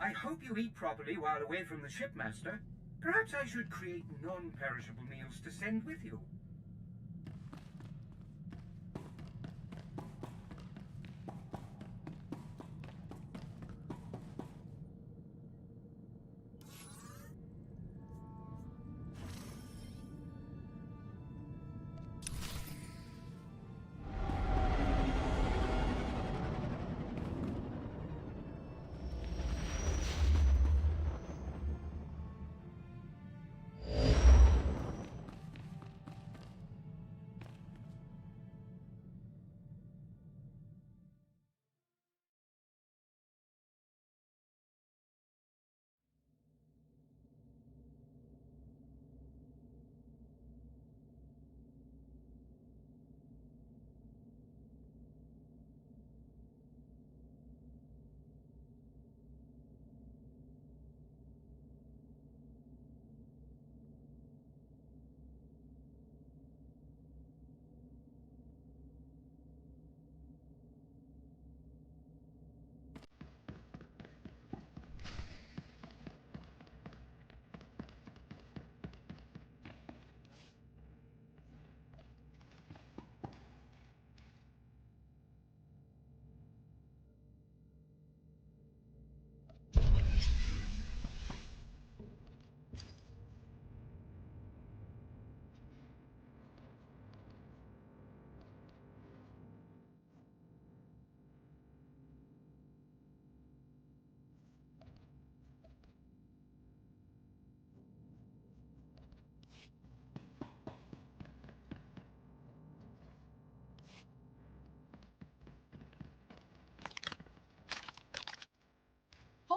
I hope you eat properly while away from the shipmaster. Perhaps I should create non-perishable meals to send with you.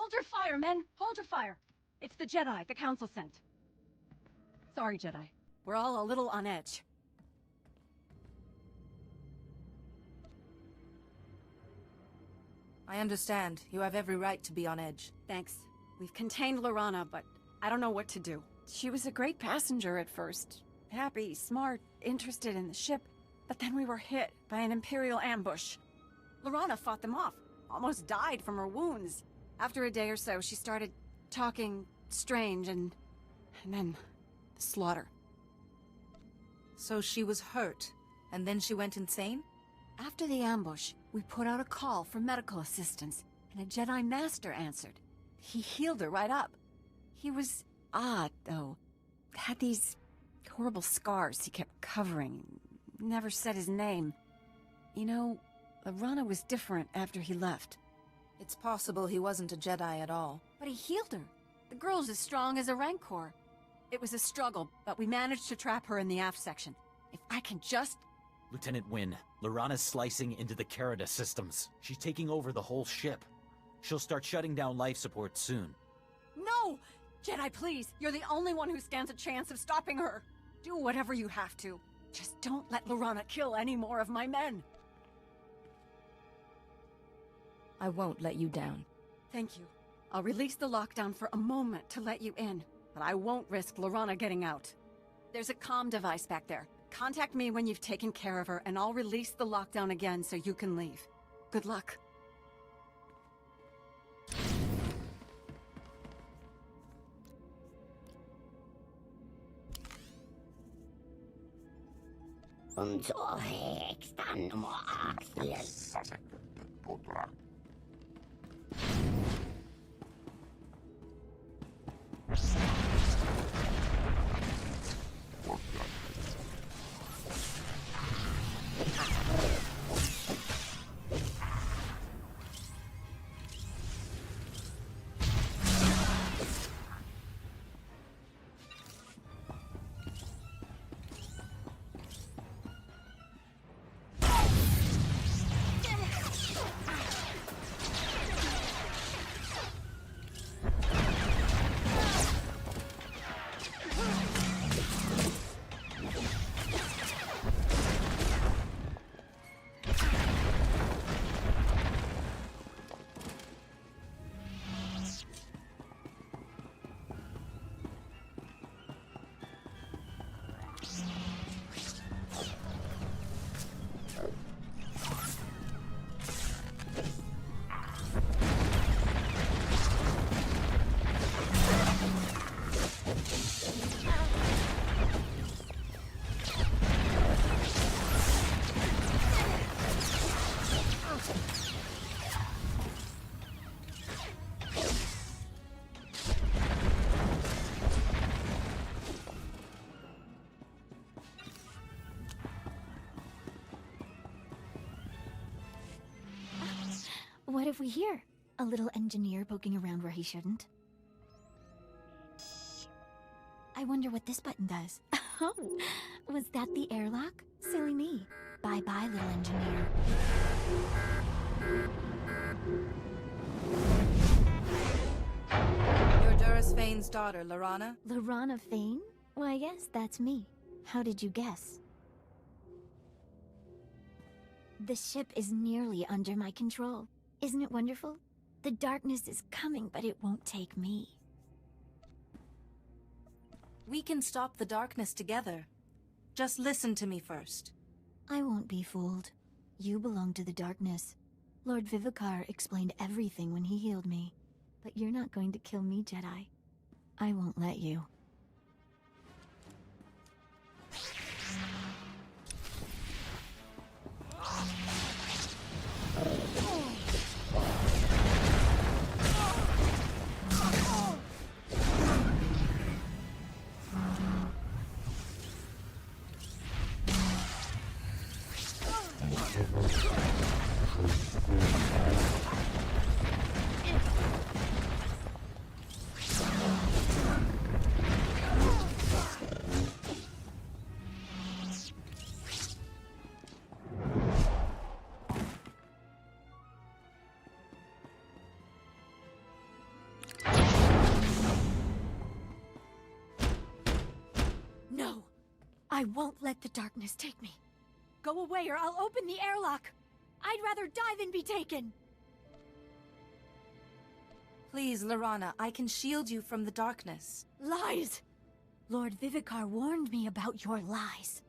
Hold your fire, men! Hold your fire! It's the Jedi the Council sent. Sorry, Jedi. We're all a little on edge. I understand. You have every right to be on edge. Thanks. We've contained Lorana, but I don't know what to do. She was a great passenger at first. Happy, smart, interested in the ship. But then we were hit by an Imperial ambush. Lorana fought them off. Almost died from her wounds. After a day or so, she started talking strange and then the slaughter. So she was hurt, and then she went insane? After the ambush, we put out a call for medical assistance, and a Jedi Master answered. He healed her right up. He was odd, though. Had these horrible scars he kept covering. Never said his name. You know, Lorana was different after he left. It's possible he wasn't a Jedi at all. But he healed her. The girl's as strong as a Rancor. It was a struggle, but we managed to trap her in the aft section. If I can just... Lieutenant Wynn, Lorana's slicing into the Carida systems. She's taking over the whole ship. She'll start shutting down life support soon. No! Jedi, please! You're the only one who stands a chance of stopping her! Do whatever you have to. Just don't let Lorana kill any more of my men! I won't let you down. Thank you. I'll release the lockdown for a moment to let you in, but I won't risk Lorana getting out. There's a comm device back there. Contact me when you've taken care of her, and I'll release the lockdown again so you can leave. Good luck. What have we here? A little engineer poking around where he shouldn't? I wonder what this button does. Oh, was that the airlock? Silly me. Bye-bye, little engineer. You're Durus Fane's daughter, Lorana? Lorana Fane? Why, yes, that's me. How did you guess? The ship is nearly under my control. Isn't it wonderful? The darkness is coming, but it won't take me. We can stop the darkness together. Just listen to me first. I won't be fooled. You belong to the darkness. Lord Vivicar explained everything when he healed me. But you're not going to kill me, Jedi. I won't let you. No! I won't let the darkness take me. Go away or I'll open the airlock! I'd rather die than be taken! Please, Lorana, I can shield you from the darkness. Lies! Lord Vivicar warned me about your lies.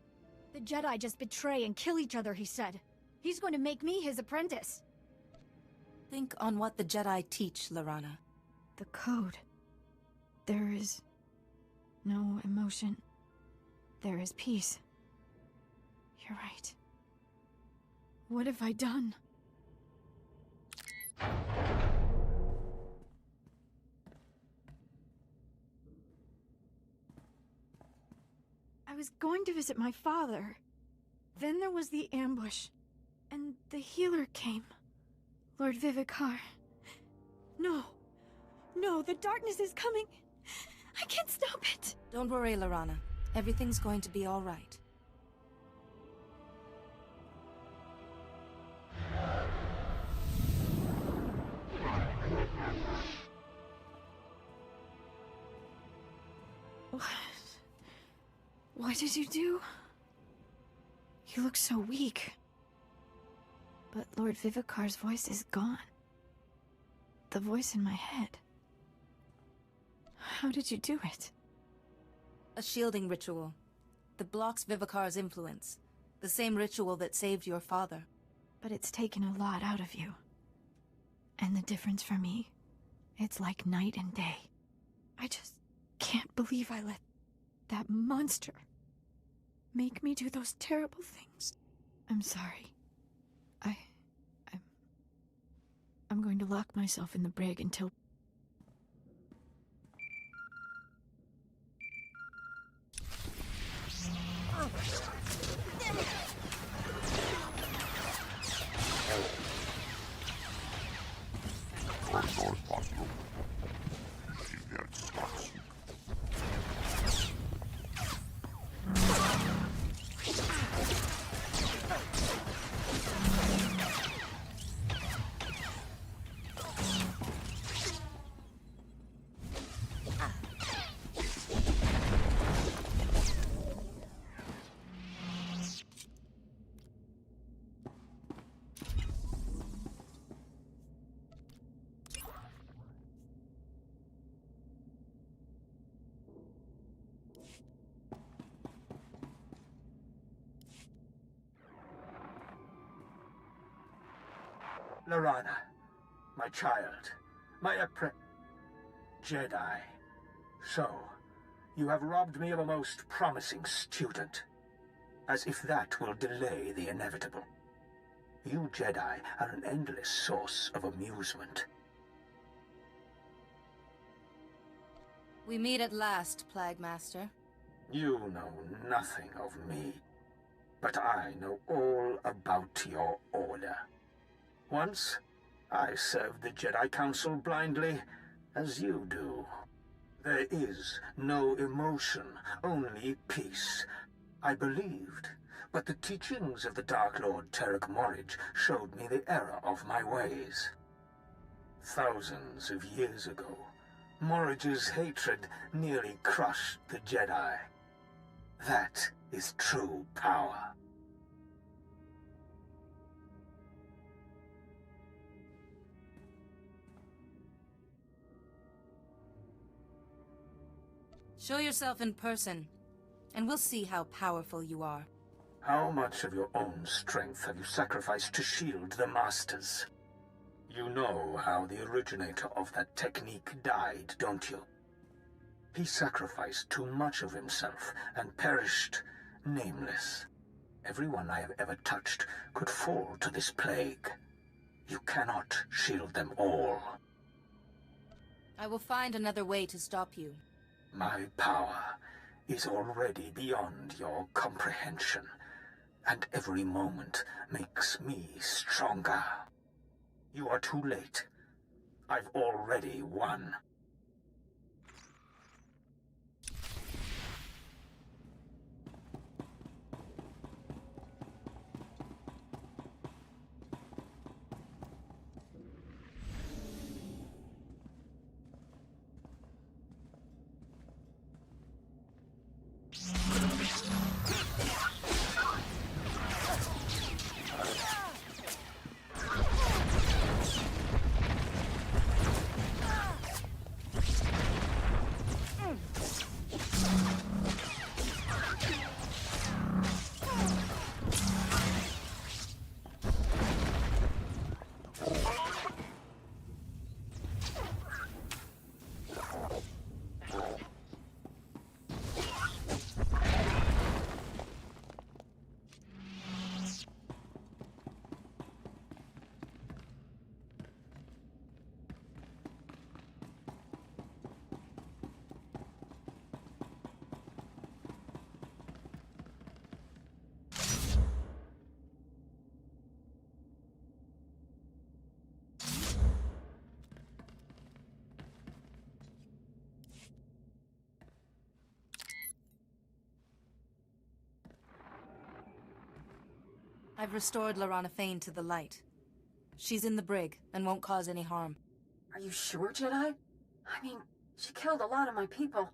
The Jedi just betray and kill each other, he said. He's going to make me his apprentice. Think on what the Jedi teach, Lorana. The code. There is no emotion. There is peace. You're right. What have I done? I was going to visit my father. Then there was the ambush. And the healer came. Lord Vivicar. No. No, the darkness is coming. I can't stop it. Don't worry, Lorana. Everything's going to be all right. What did you do? You look so weak. But Lord Vivicar's voice is gone. The voice in my head. How did you do it? A shielding ritual. That blocks Vivicar's influence. The same ritual that saved your father. But it's taken a lot out of you. And the difference for me, it's like night and day. I just can't believe I let that monster make me do those terrible things. I'm sorry. I'm going to lock myself in the brig until... Lorana, my child, my Jedi. So, you have robbed me of a most promising student. As if that will delay the inevitable. You Jedi are an endless source of amusement. We meet at last, Plague Master. You know nothing of me, but I know all about your order. Once, I serve the Jedi Council blindly, as you do. There is no emotion, only peace. I believed, but the teachings of the Dark Lord Terek Morridge showed me the error of my ways. Thousands of years ago, Morridge's hatred nearly crushed the Jedi. That is true power. Show yourself in person, and we'll see how powerful you are. How much of your own strength have you sacrificed to shield the Masters? You know how the originator of that technique died, don't you? He sacrificed too much of himself and perished nameless. Everyone I have ever touched could fall to this plague. You cannot shield them all. I will find another way to stop you. My power is already beyond your comprehension, and every moment makes me stronger. You are too late. I've already won. I've restored Lorana Fane to the light. She's in the brig and won't cause any harm. Are you sure, Jedi? I mean, she killed a lot of my people.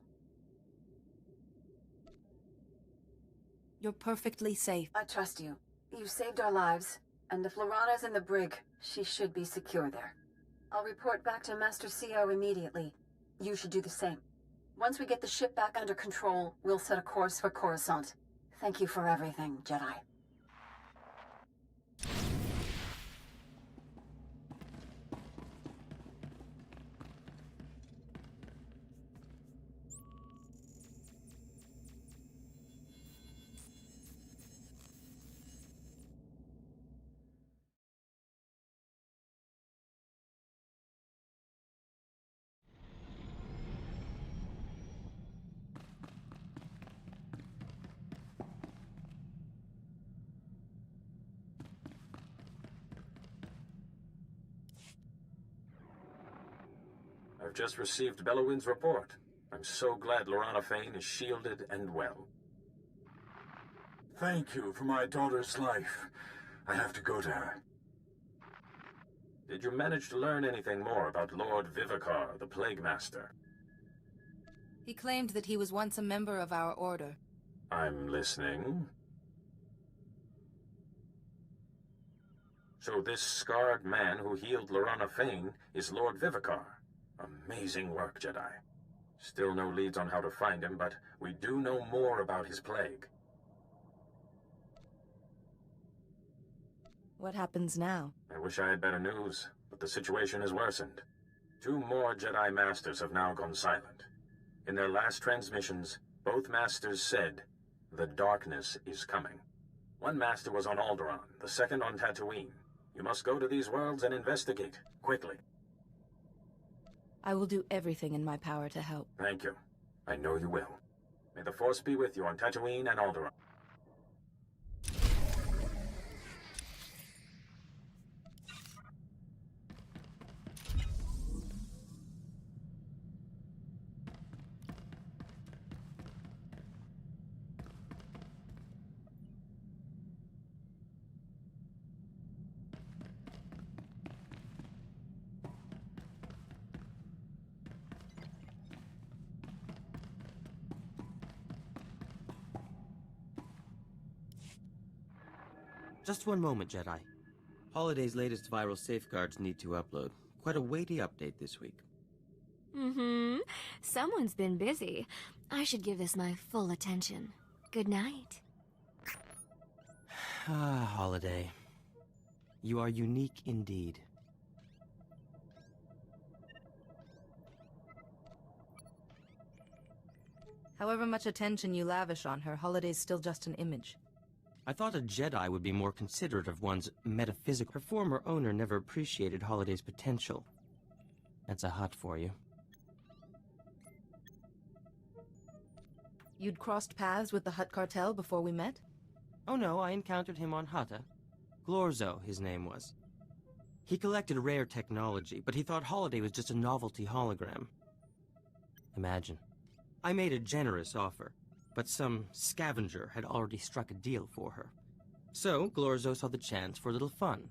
You're perfectly safe. I trust you. You saved our lives, and if Lorana's in the brig, she should be secure there. I'll report back to Master CO immediately. You should do the same. Once we get the ship back under control, we'll set a course for Coruscant. Thank you for everything, Jedi. I've just received Bellowind's report. I'm so glad Lorana Fane is shielded and well. Thank you for my daughter's life. I have to go to her. Did you manage to learn anything more about Lord Vivicar, the Plague Master? He claimed that he was once a member of our order. I'm listening. So this scarred man who healed Lorana Fane is Lord Vivicar. Amazing work, Jedi. Still no leads on how to find him, but we do know more about his plague. What happens now? I wish I had better news, but the situation has worsened. 2 more Jedi Masters have now gone silent. In their last transmissions, both Masters said, "The darkness is coming." One Master was on Alderaan, the second on Tatooine. You must go to these worlds and investigate, quickly. I will do everything in my power to help. Thank you. I know you will. May the Force be with you on Tatooine and Alderaan. Just one moment, Jedi. Holiday's latest viral safeguards need to upload. Quite a weighty update this week. Mm-hmm. Someone's been busy. I should give this my full attention. Good night. Ah, Holiday. You are unique indeed. However much attention you lavish on her, Holiday's still just an image. I thought a Jedi would be more considerate of one's metaphysical. Her former owner never appreciated Holiday's potential. That's a hut for you. You'd crossed paths with the Hutt cartel before we met? Oh no, I encountered him on Hutta. Glorzo, his name was. He collected rare technology, but he thought Holiday was just a novelty hologram. Imagine. I made a generous offer, but some scavenger had already struck a deal for her. So, Glorzo saw the chance for a little fun.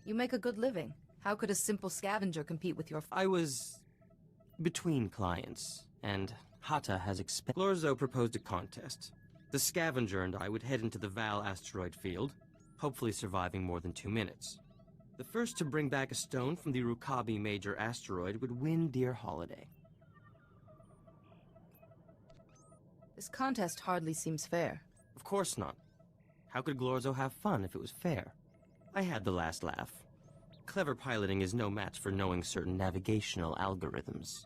You make a good living. How could a simple scavenger compete with your... I was between clients, and Hata has Glorzo proposed a contest. The scavenger and I would head into the Val asteroid field, hopefully surviving more than 2 minutes. The first to bring back a stone from the Rukabi major asteroid would win dear Holiday. This contest hardly seems fair. Of course not. How could Glorzo have fun if it was fair? I had the last laugh. Clever piloting is no match for knowing certain navigational algorithms.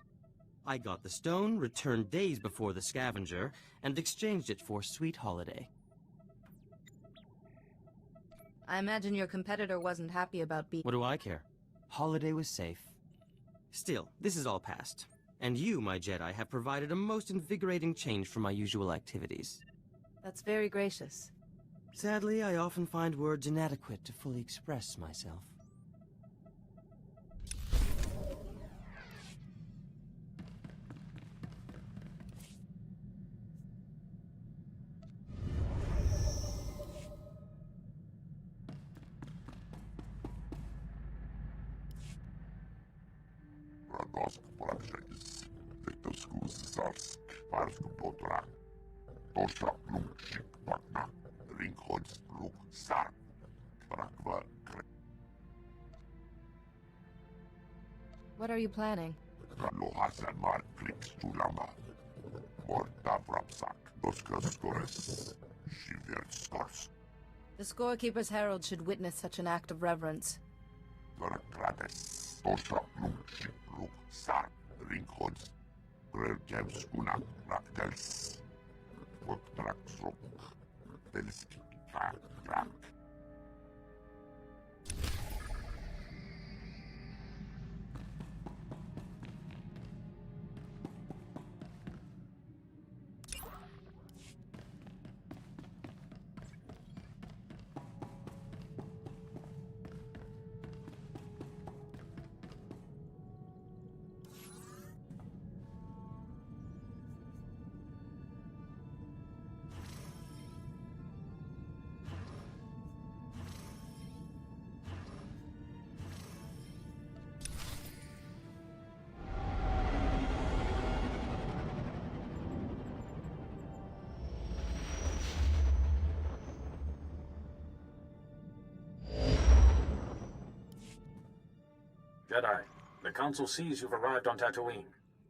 I got the stone, returned days before the scavenger, and exchanged it for sweet Holiday. I imagine your competitor wasn't happy about being... What do I care? Holiday was safe. Still, this is all past. And you, my Jedi, have provided a most invigorating change from my usual activities. That's very gracious. Sadly, I often find words inadequate to fully express myself. What are you planning? The Scorekeeper's Herald should witness such an act of reverence. Jedi, the Council sees you've arrived on Tatooine.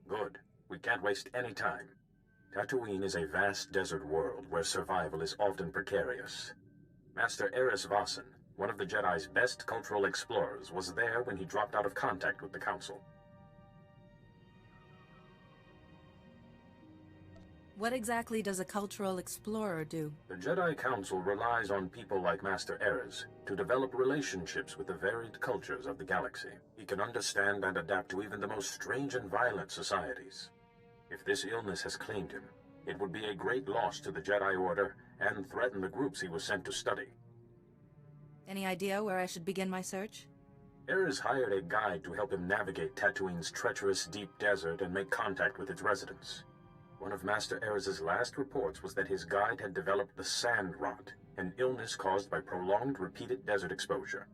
Good. We can't waste any time. Tatooine is a vast desert world where survival is often precarious. Master Eris Vossen, one of the Jedi's best cultural explorers, was there when he dropped out of contact with the Council. What exactly does a cultural explorer do? The Jedi Council relies on people like Master Eris to develop relationships with the varied cultures of the galaxy. He can understand and adapt to even the most strange and violent societies. If this illness has claimed him, it would be a great loss to the Jedi Order and threaten the groups he was sent to study. Any idea where I should begin my search? Eris hired a guide to help him navigate Tatooine's treacherous deep desert and make contact with its residents. One of Master Eris's last reports was that his guide had developed the sand rot, an illness caused by prolonged repeated desert exposure.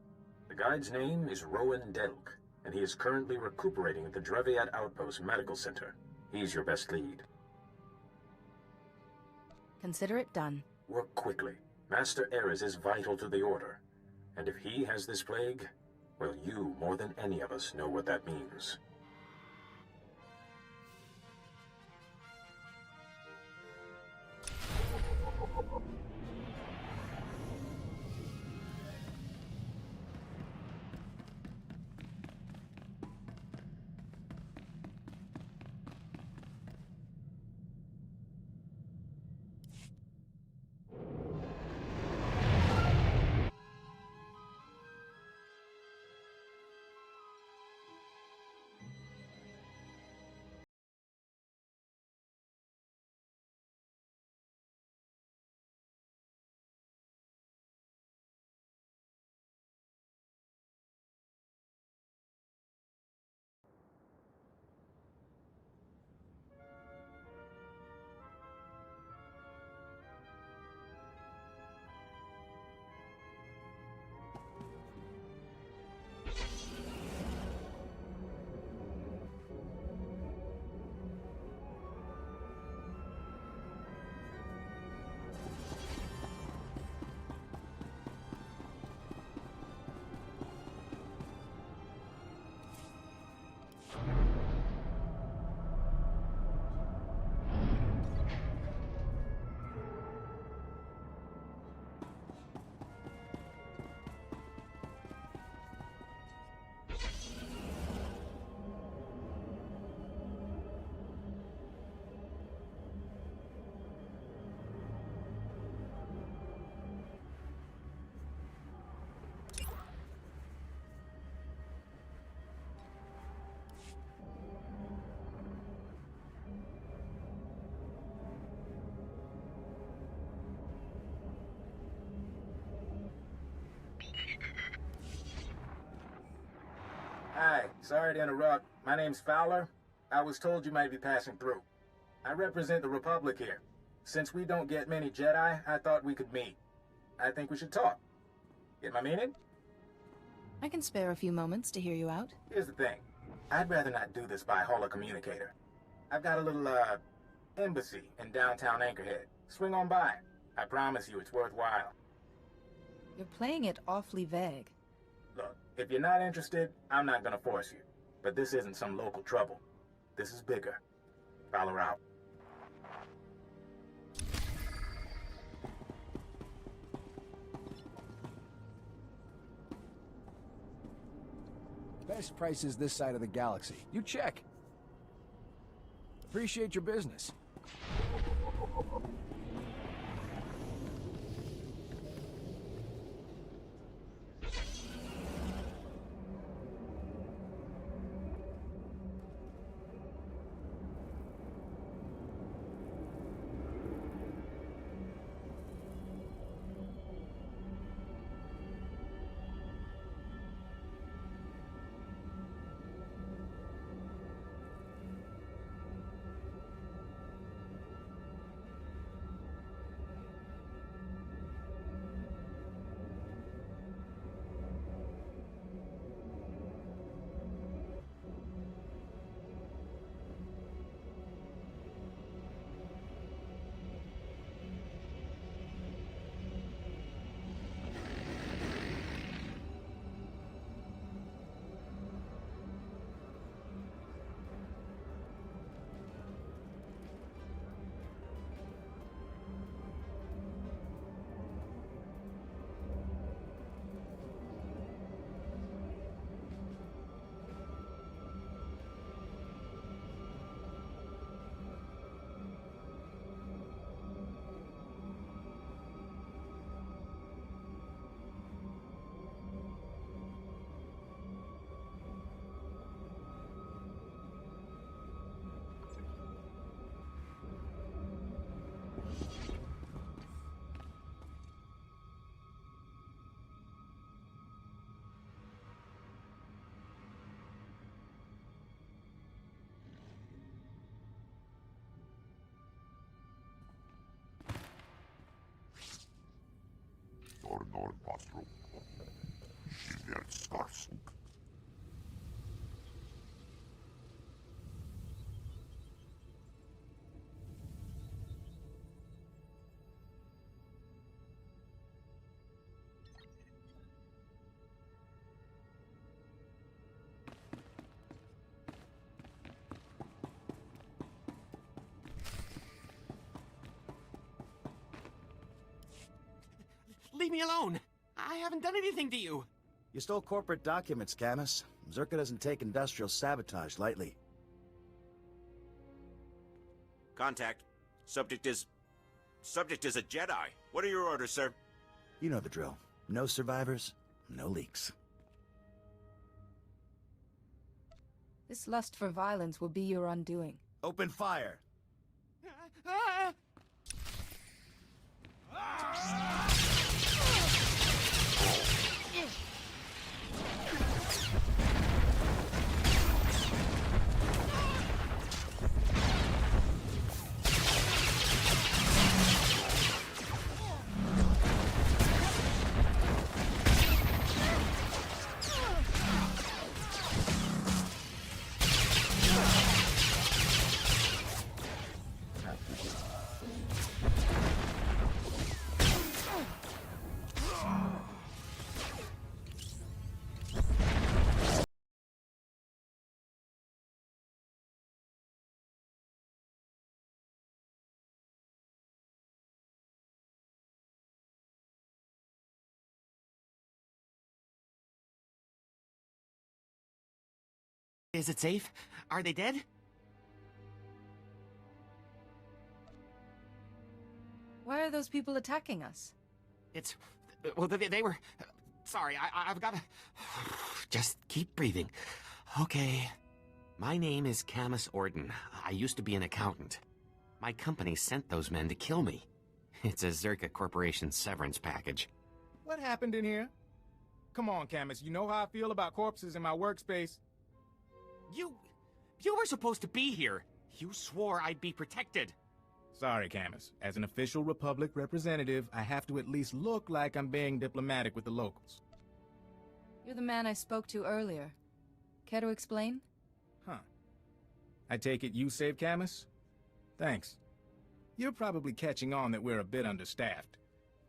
The guide's name is Rowan Delk, and he is currently recuperating at the Dreviat Outpost Medical Center. He's your best lead. Consider it done. Work quickly. Master Ares is vital to the Order. And if he has this plague, well, you, more than any of us, know what that means. Hi, sorry to interrupt. My name's Fowler. I was told you might be passing through. I represent the Republic here. Since we don't get many Jedi, I thought we could meet. I think we should talk. Get my meaning? I can spare a few moments to hear you out. Here's the thing. I'd rather not do this by holocommunicator. I've got a little, embassy in downtown Anchorhead. Swing on by. I promise you it's worthwhile. You're playing it awfully vague. Look, if you're not interested, I'm not gonna force you. But this isn't some local trouble. This is bigger. Fowler out. Best prices this side of the galaxy. You check. Appreciate your business. Leave me alone! I haven't done anything to you! You stole corporate documents, Camus. Zerka doesn't take industrial sabotage lightly. Contact. Subject is a Jedi. What are your orders, sir? You know the drill. No survivors, no leaks. This lust for violence will be your undoing. Open fire! Is it safe? Are they dead? Why are those people attacking us? It's... well, they were... sorry, I've gotta... just keep breathing. Okay. My name is Camus Orden. I used to be an accountant. My company sent those men to kill me. It's a Zerka Corporation severance package. What happened in here? Come on, Camus, you know how I feel about corpses in my workspace. You were supposed to be here. You swore I'd be protected. Sorry, Camus. As an official Republic representative, I have to at least look like I'm being diplomatic with the locals. You're the man I spoke to earlier. Care to explain? Huh. I take it you saved Camus? Thanks. You're probably catching on that we're a bit understaffed,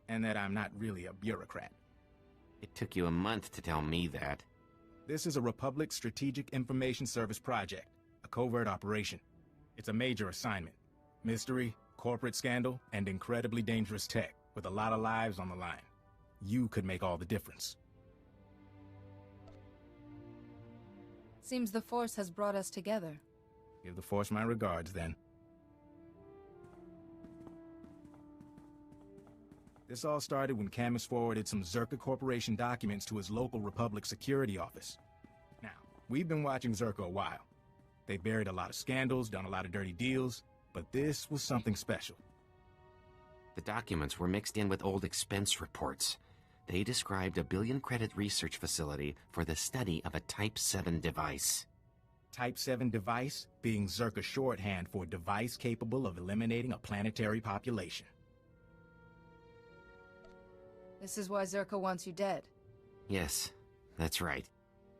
and that I'm not really a bureaucrat. It took you a month to tell me that. This is a Republic Strategic Information Service project, a covert operation. It's a major assignment. Mystery, corporate scandal, and incredibly dangerous tech, with a lot of lives on the line. You could make all the difference. Seems the Force has brought us together. Give the Force my regards, then. This all started when Camus forwarded some Zerka Corporation documents to his local Republic security office. Now, we've been watching Zerka a while. They buried a lot of scandals, done a lot of dirty deals, but this was something special. The documents were mixed in with old expense reports. They described a billion-credit research facility for the study of a Type 7 device. Type 7 device being Zerka shorthand for a device capable of eliminating a planetary population. This is why Zerka wants you dead. Yes, that's right.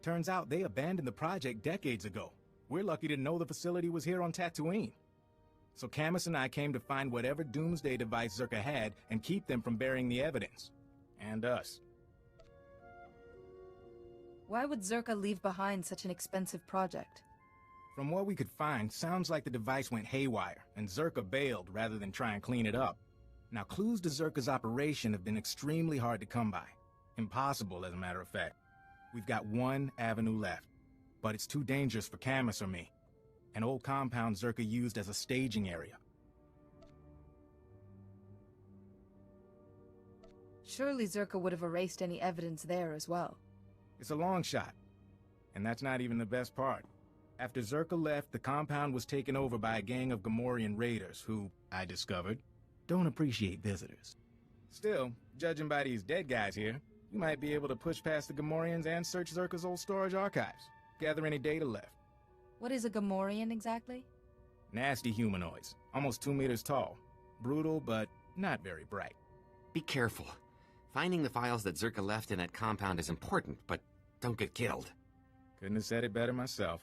Turns out they abandoned the project decades ago. We're lucky to know the facility was here on Tatooine. So Camus and I came to find whatever doomsday device Zerka had and keep them from burying the evidence. And us. Why would Zerka leave behind such an expensive project? From what we could find, sounds like the device went haywire, and Zerka bailed rather than try and clean it up. Now, clues to Zerka's operation have been extremely hard to come by. Impossible, as a matter of fact. We've got one avenue left, but it's too dangerous for Camus or me. An old compound Zerka used as a staging area. Surely Zerka would have erased any evidence there as well. It's a long shot, and that's not even the best part. After Zerka left, the compound was taken over by a gang of Gamorrean raiders who, I discovered, don't appreciate visitors. Still, judging by these dead guys here, you might be able to push past the Gamorreans and search Zerka's old storage archives, gather any data left. What is a Gamorrean exactly? Nasty humanoids, almost 2 meters tall. Brutal, but not very bright. Be careful. Finding the files that Zerka left in that compound is important, but don't get killed. Couldn't have said it better myself.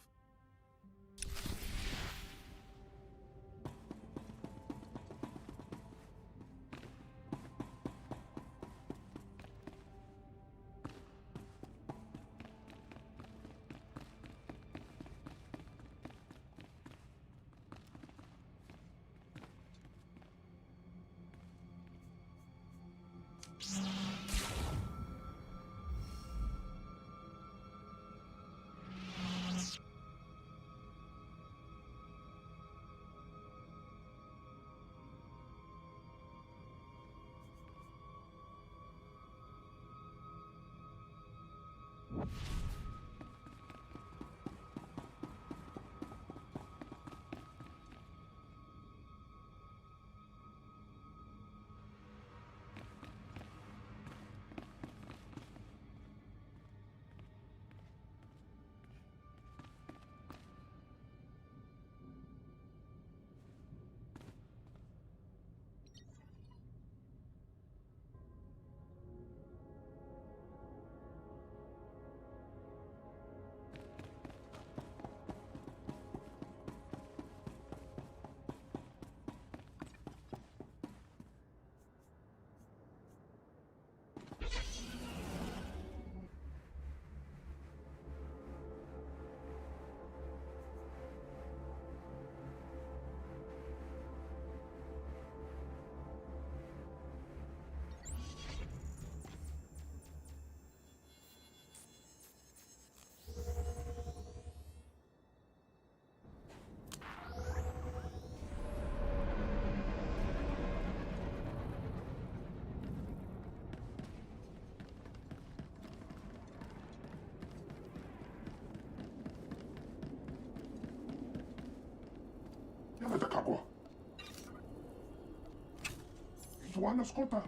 Suana Skota.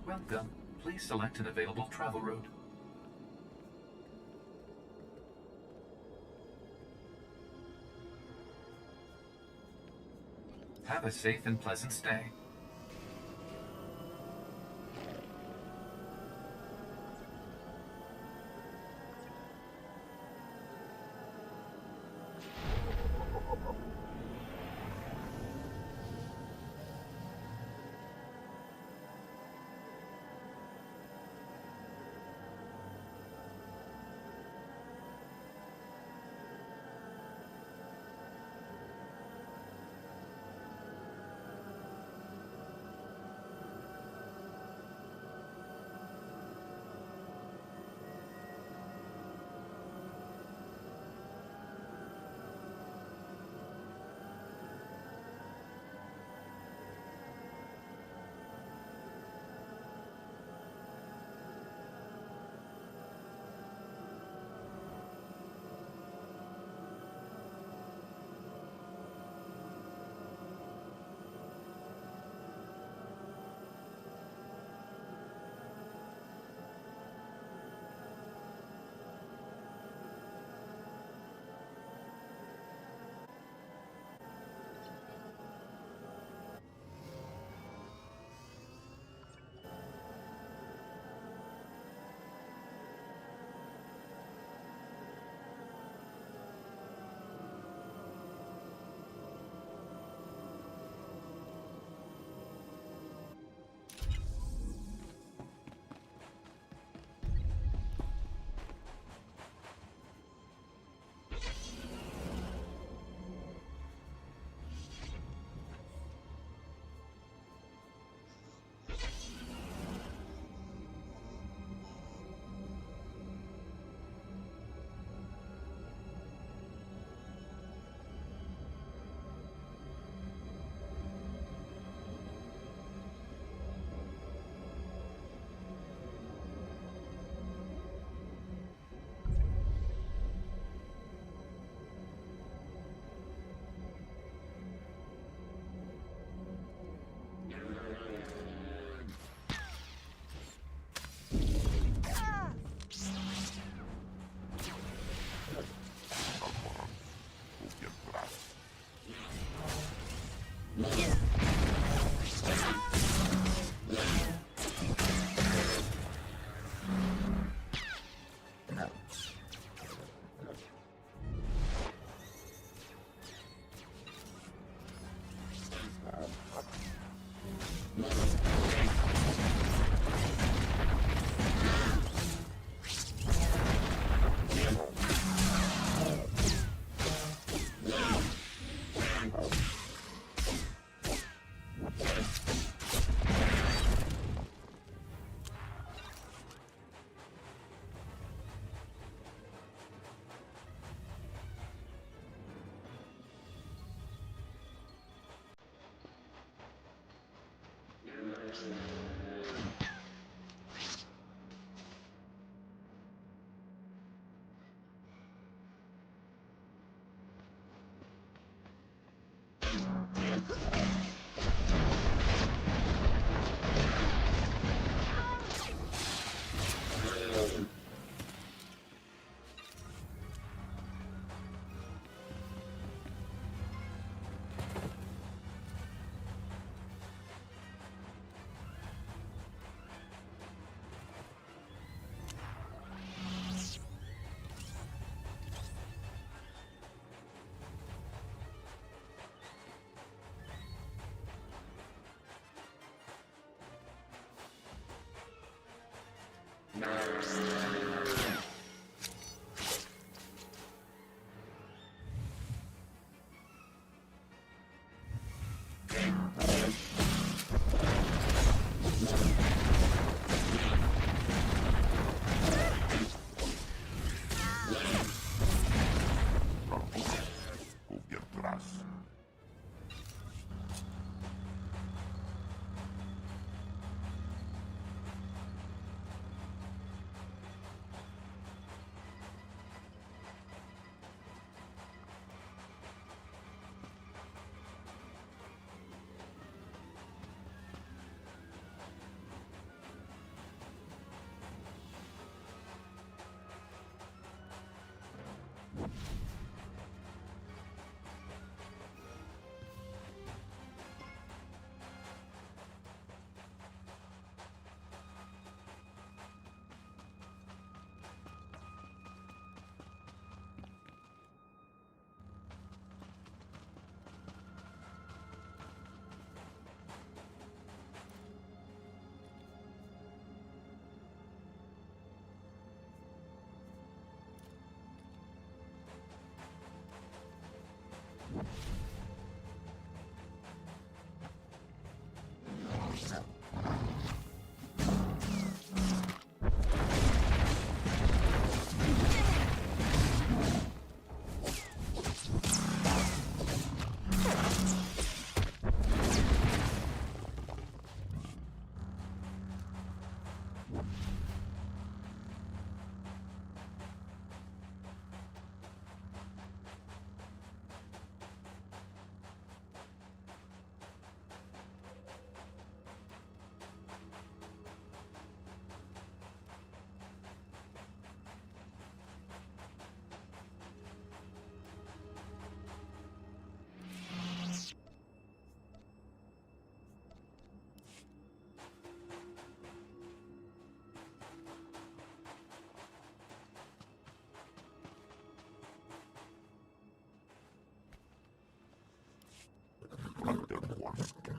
Welcome. Please select an available travel route. Have a safe and pleasant stay.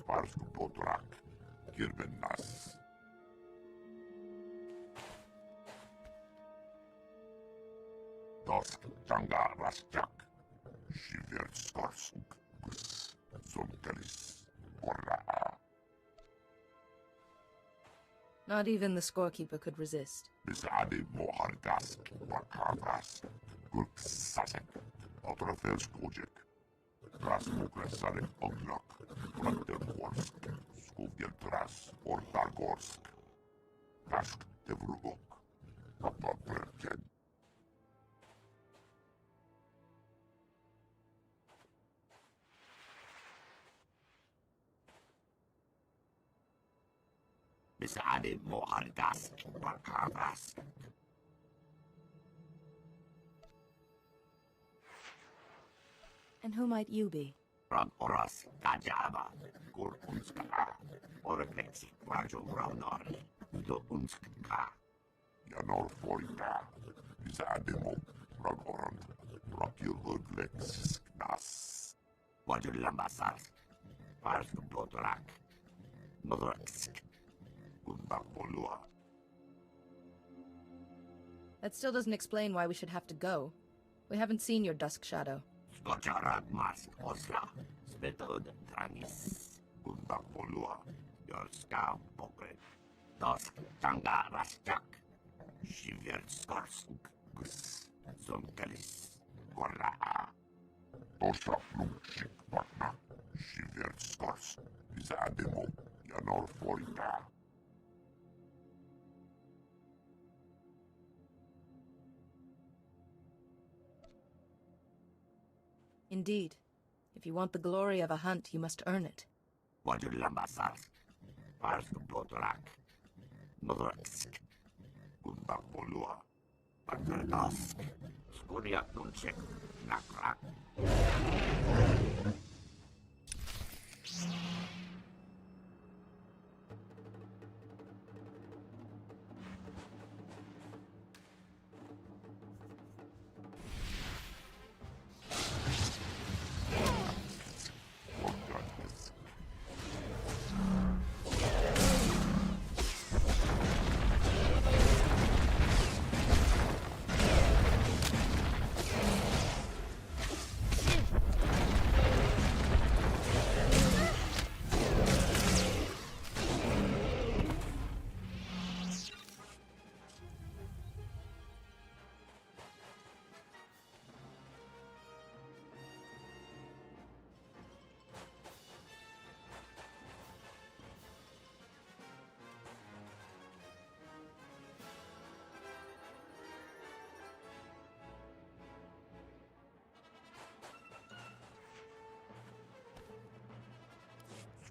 Parsku potrak. Kirben nas. Dosk tanga rasjak. Shiver skorsuk. Zonkelis. Korra. Not even the scorekeeper could resist. Bisade mohargas. Bakagas. Gurk sasek. Otrofels kojek. Rasmukresarek oglok. Plantergorsk. Skuvjeltras. Ortargorsk. Kask tevrubok. Papaperken. Bisade mohargas. Bakagas. And who might you be? Rag oras kajaba. Kur unska. Oreklexi kwajo raunor. Do unska. Yanor forika. Bisade mo. Rag orand. Rakil urglex nas. Wajur lambasas. Pars potrak. Modraksk. Undapolua. That still doesn't explain why we should have to go. We haven't seen your Dusk Shadow. Skočarad mas osla. Svetod tranis. Undapolua. Jorska pokret. Dosk tanga rasjak. Shiver skorsuk. Gus. Zonkelis. Korra. Tosha plumshik patna. Shiver skors. Bizademo. Yanor forika. Indeed. If you want the glory of a hunt, you must earn it. Wajur lambasas. Parsku potrak. Modraksk. Undapolua. Paterdask. Skuria tunchek. Nakrak.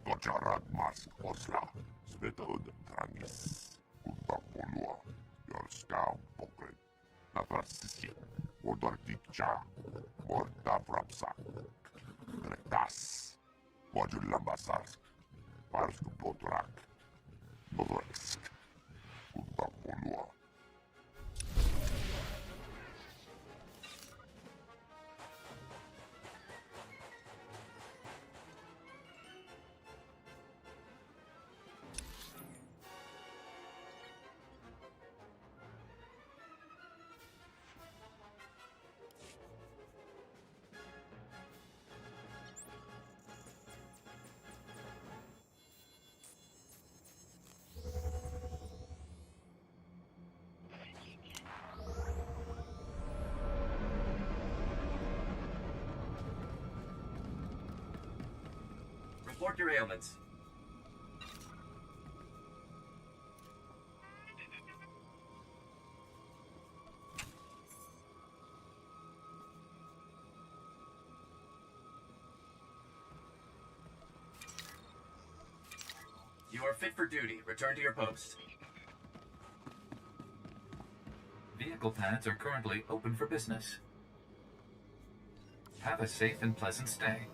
Skočarad mas osla. Svetod tranis. Undapolua. Jorska pokret. Natrasisi. Odortikcha. Morta vrapsa. Rektas. Wajur lambasas. Parsku potrak. Modraksk. Undapolua. Report your ailments. You are fit for duty. Return to your post. Vehicle pads are currently open for business. Have a safe and pleasant stay.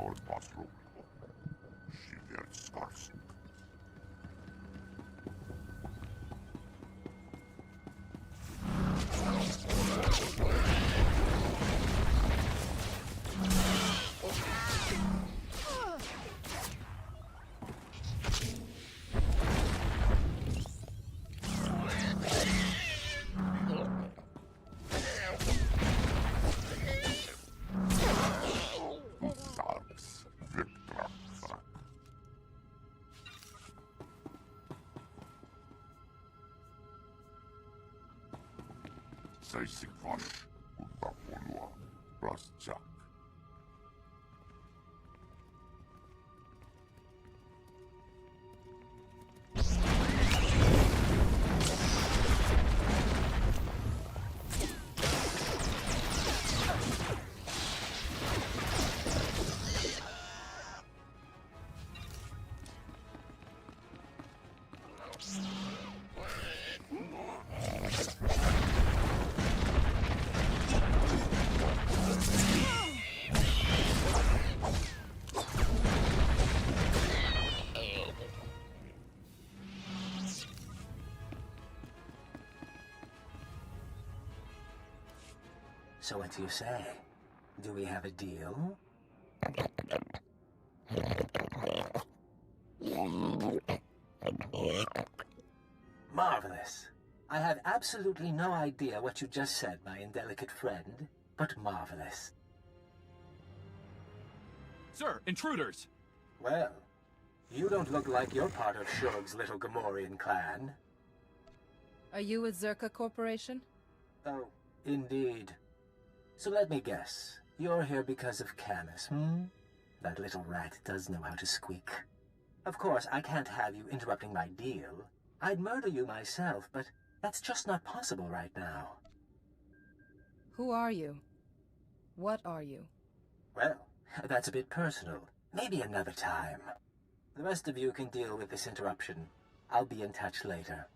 Lord Mushroom. She wird scarce. Seissikvan, mutta polua, Rastjak. So what do you say? Do we have a deal? Marvelous. I have absolutely no idea what you just said, my indelicate friend, but marvelous. Sir, intruders! Well, you don't look like you're part of Shurg's little Gamorrean clan. Are you with Zerka Corporation? Oh, indeed. So let me guess. You're here because of Camus, hmm? That little rat does know how to squeak. Of course, I can't have you interrupting my deal. I'd murder you myself, but that's just not possible right now. Who are you? What are you? Well, that's a bit personal. Maybe another time. The rest of you can deal with this interruption. I'll be in touch later.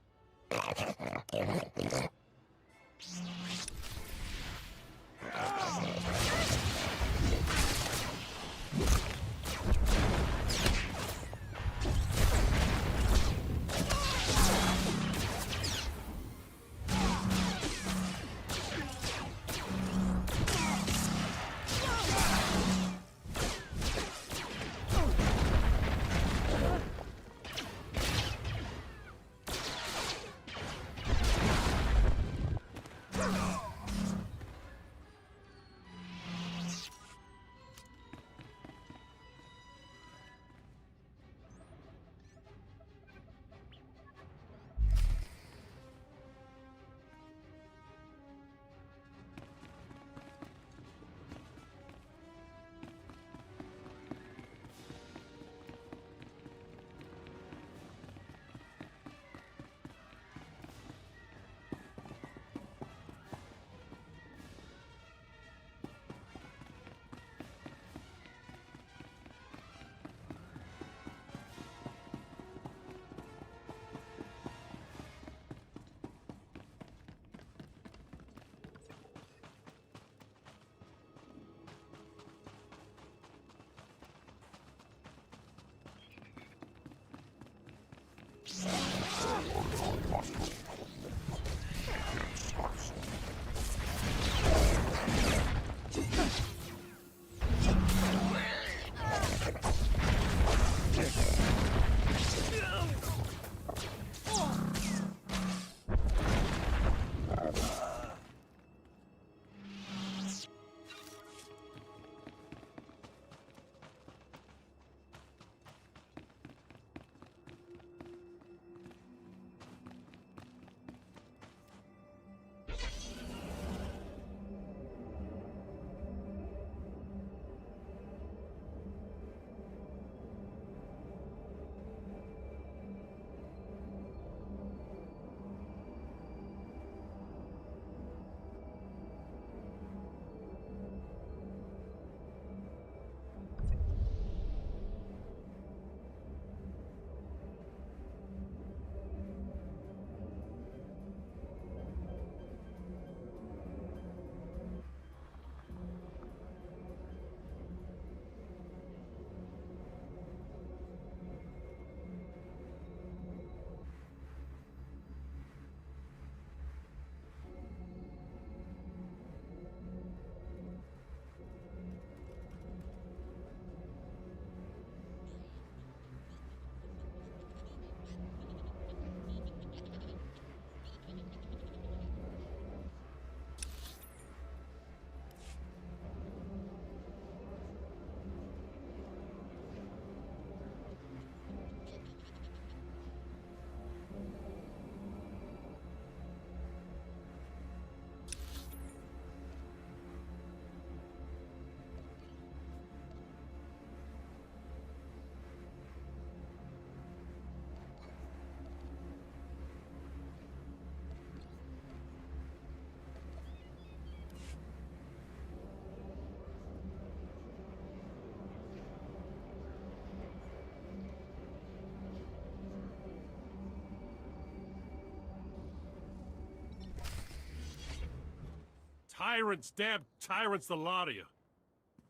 Tyrants, damn tyrants, the lot of you.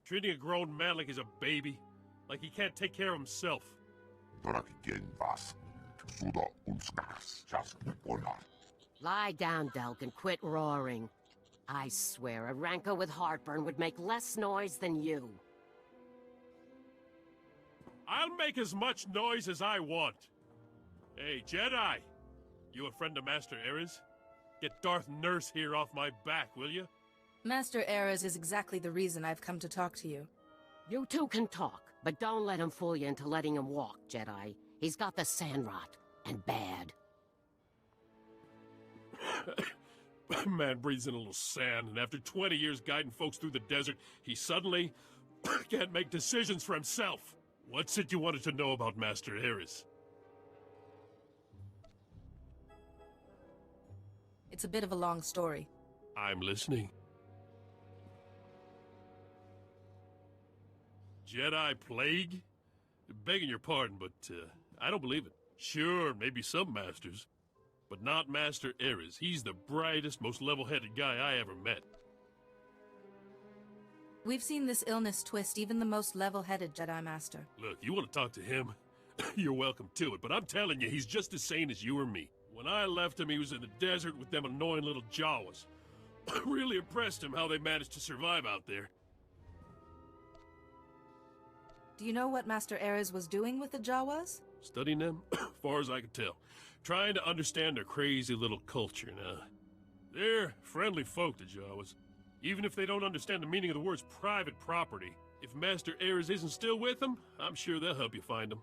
Treating a grown man like he's a baby. Like he can't take care of himself. Lie down, Delk, and quit roaring. I swear, a rancor with heartburn would make less noise than you. I'll make as much noise as I want. Hey, Jedi! You a friend of Master Ares? Get Darth Nurse here off my back, will you? Master Ares is exactly the reason I've come to talk to you. You two can talk, but don't let him fool you into letting him walk, Jedi. He's got the sand rot, and bad. Man breathes in a little sand, and after 20 years guiding folks through the desert, he suddenly can't make decisions for himself. What's it you wanted to know about Master Ares? It's a bit of a long story. I'm listening. Jedi plague? Begging your pardon, but I don't believe it. Sure, maybe some masters, but not Master Ares. He's the brightest, most level-headed guy I ever met. We've seen this illness twist even the most level-headed Jedi Master. Look, you want to talk to him? You're welcome to it, but I'm telling you, he's just as sane as you or me. When I left him, he was in the desert with them annoying little Jawas. Really impressed him how they managed to survive out there. Do you know what Master Ares was doing with the Jawas? Studying them, far as I can tell. Trying to understand their crazy little culture now. They're friendly folk, the Jawas. Even if they don't understand the meaning of the words private property. If Master Ares isn't still with them, I'm sure they'll help you find them.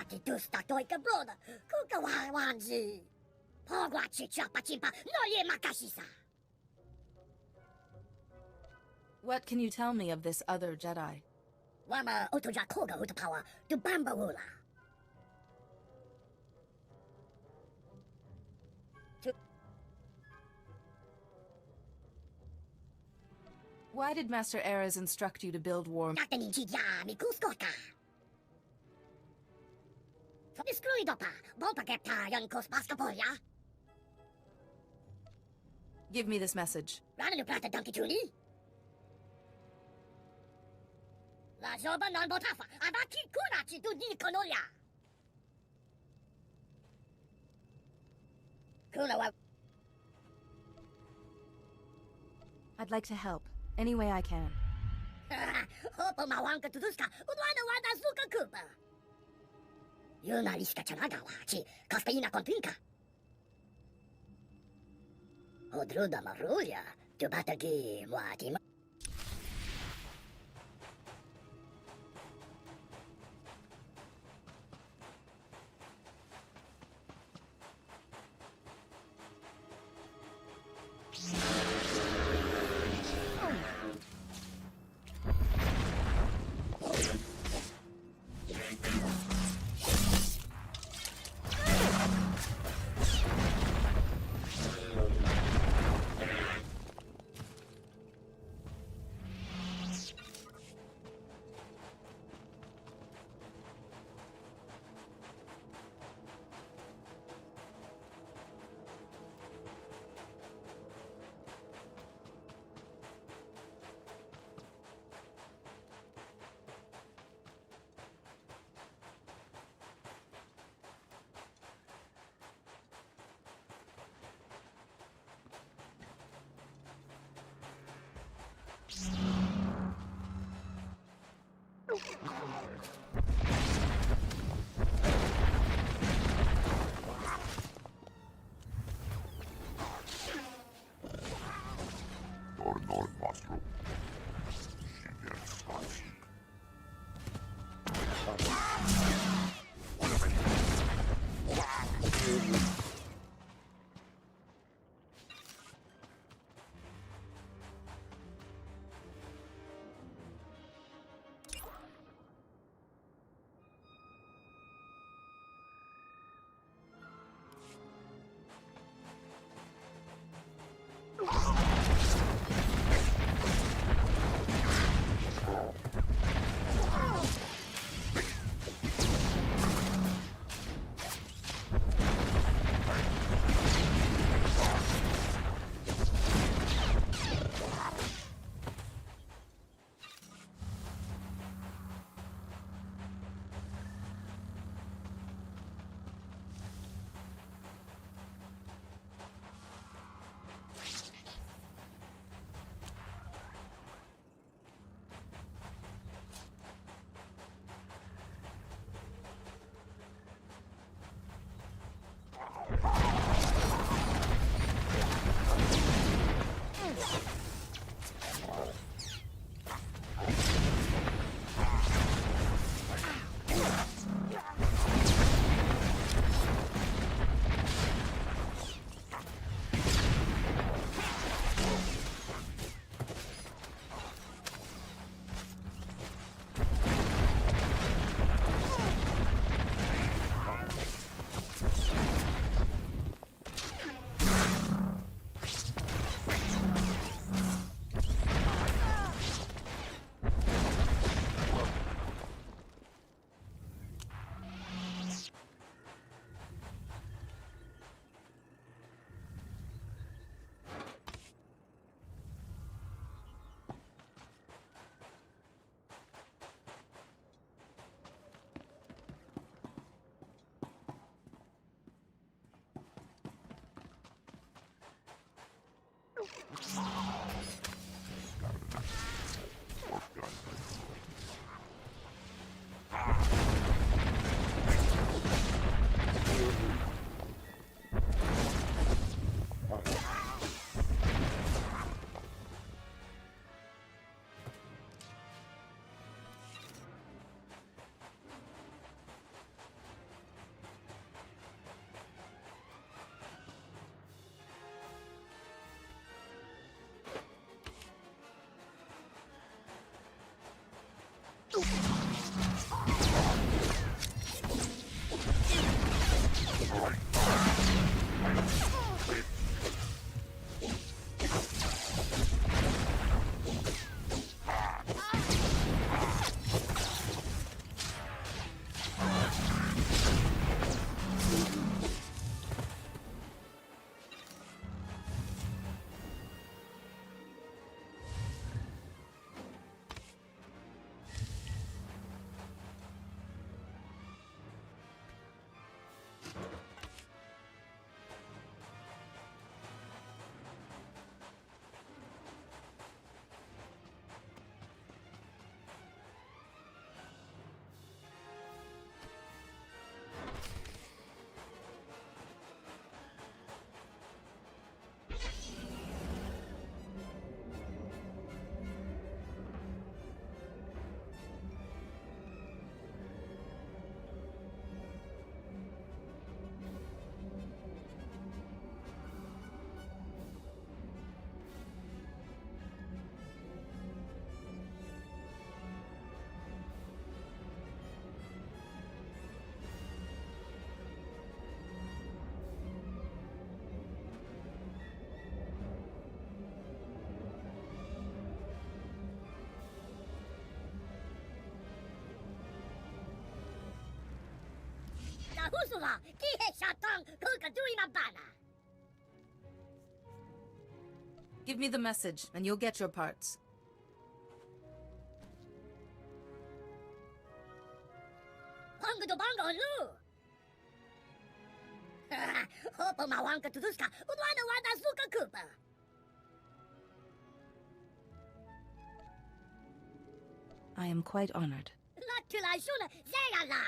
ti tu sta toi că broda, cu că wanzi. Pogwachi chapa chimpa, no ye makashisa. What can you tell me of this other Jedi? Wama otoja koga utapawa, tu bamba wula. Why did Master Ares instruct you to build war? Give me this message. I'd like to help. Any way I can. Hopo mawanka tuduska, udwana wada suka kupa. Yuna liska chanaga wachi, kaspaina kontinka. Odruda maruya, tubatagi muatima. Husula, kihe shatang kukadui bana. Give me the message, and you'll get your parts. Hongo do bongo lu. Hopo mawanka tuduska, udwana wada suka kupa. I am quite honored. Latula shuna zayala.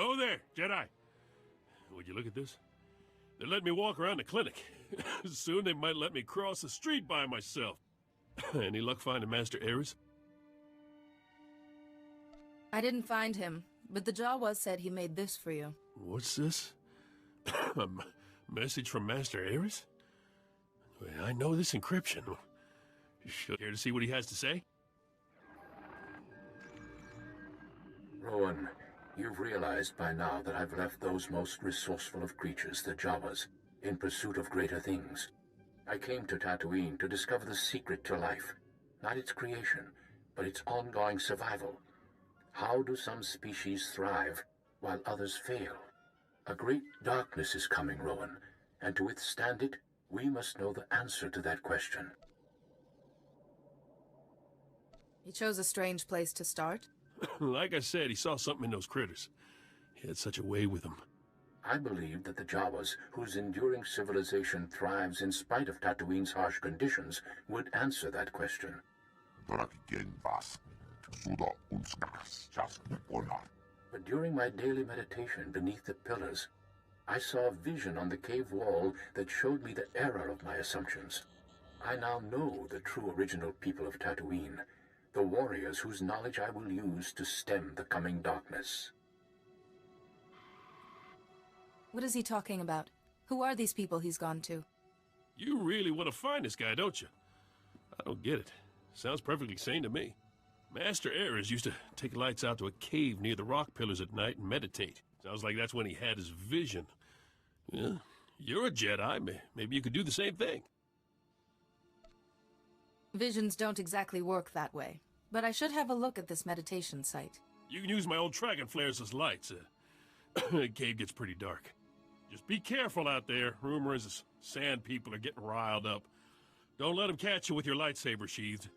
Oh there, Jedi. Would you look at this? They let me walk around the clinic. Soon they might let me cross the street by myself. Any luck finding Master Ares? I didn't find him, but the Jawas said he made this for you. What's this? A message from Master Ares? I know this encryption. You care to see what he has to say? Rowan, you've realized by now that I've left those most resourceful of creatures, the Jawas, in pursuit of greater things. I came to Tatooine to discover the secret to life, Not its creation, but its ongoing survival. How do some species thrive while others fail? A great darkness is coming, Rowan, and to withstand it, we must know the answer to that question. You chose a strange place to start. Like I said, he saw something in those critters. He had such a way with them. I believe that the Jawas, whose enduring civilization thrives in spite of Tatooine's harsh conditions, would answer that question. But during my daily meditation beneath the pillars, I saw a vision on the cave wall that showed me the error of my assumptions. I now know the true original people of Tatooine, the warriors whose knowledge I will use to stem the coming darkness. What is he talking about? Who are these people he's gone to? You really want to find this guy, don't you? I don't get it. Sounds perfectly sane to me. Master Ares used to take lights out to a cave near the rock pillars at night and meditate. Sounds like that's when he had his vision. Yeah, you're a Jedi. Maybe you could do the same thing. Visions don't exactly work that way, but I should have a look at this meditation site. You can use my old dragon flares as lights. The cave gets pretty dark. Just be careful out there. Rumor is the sand people are getting riled up. Don't let them catch you with your lightsaber sheathed.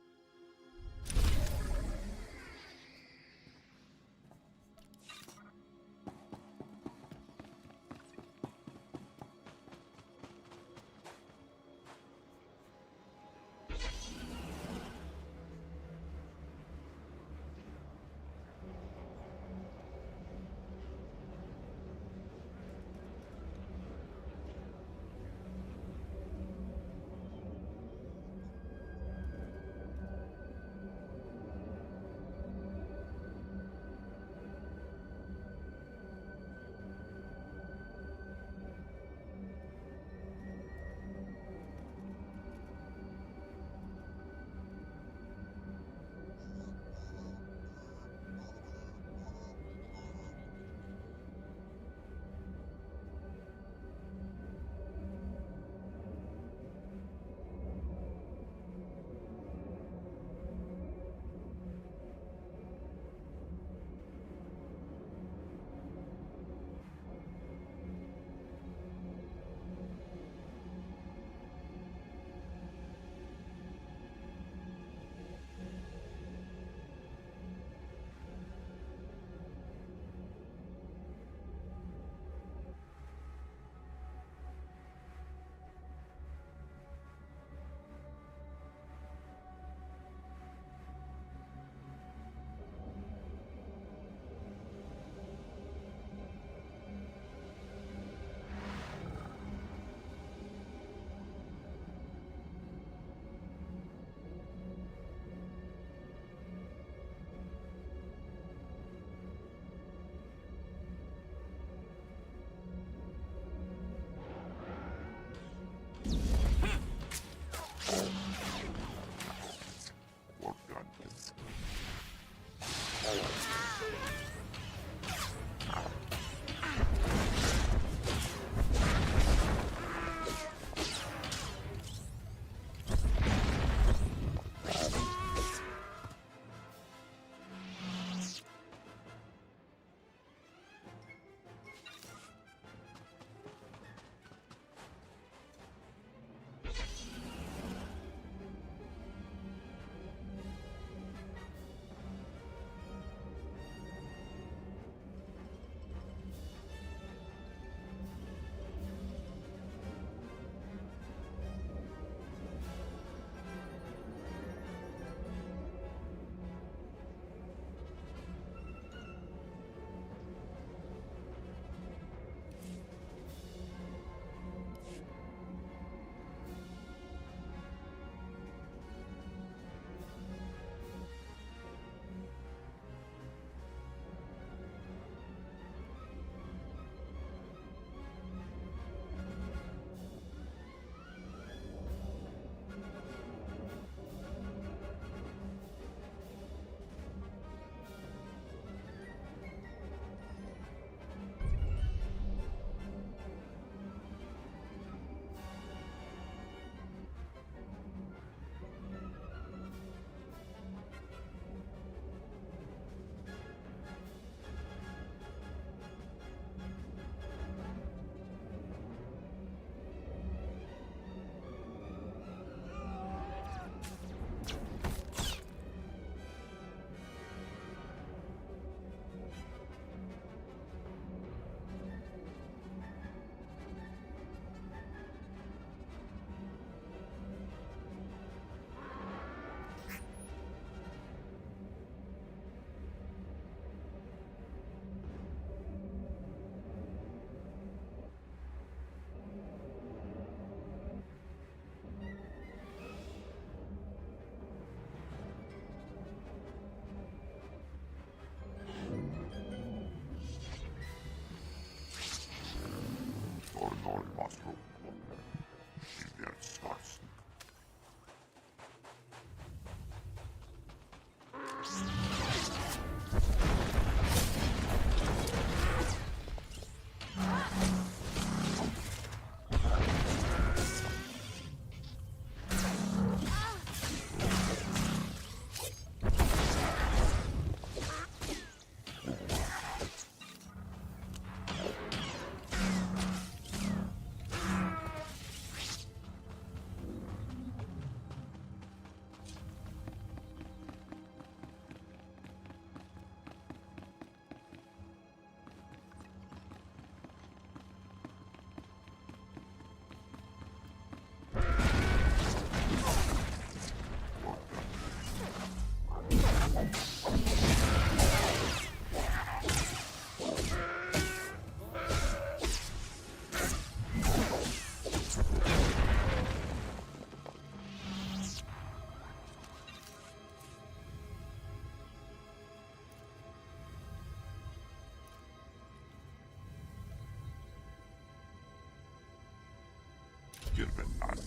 tervenas.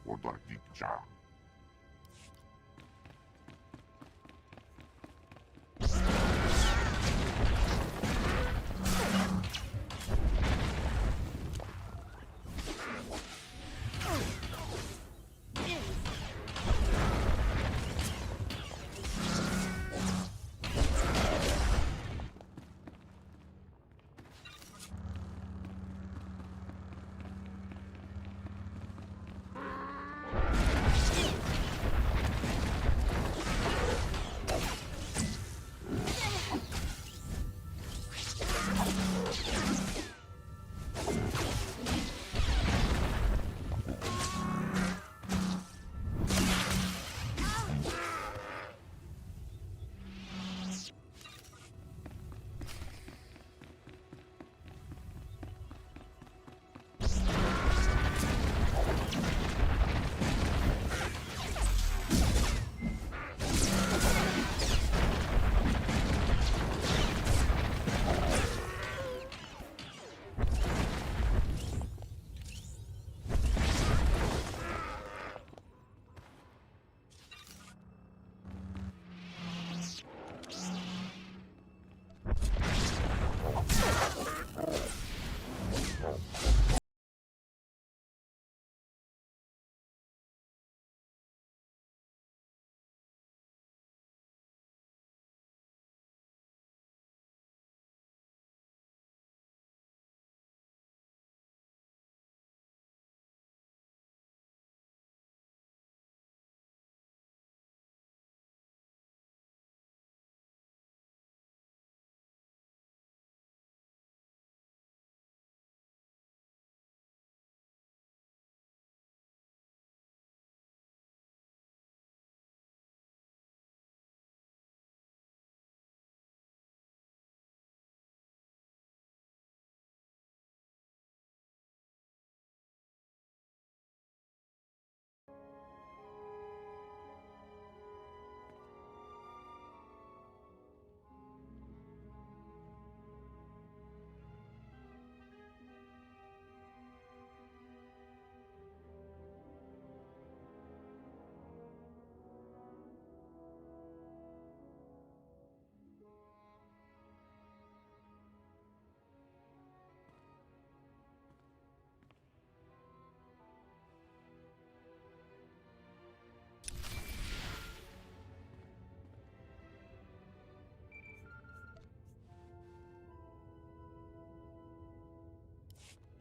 Odortikja.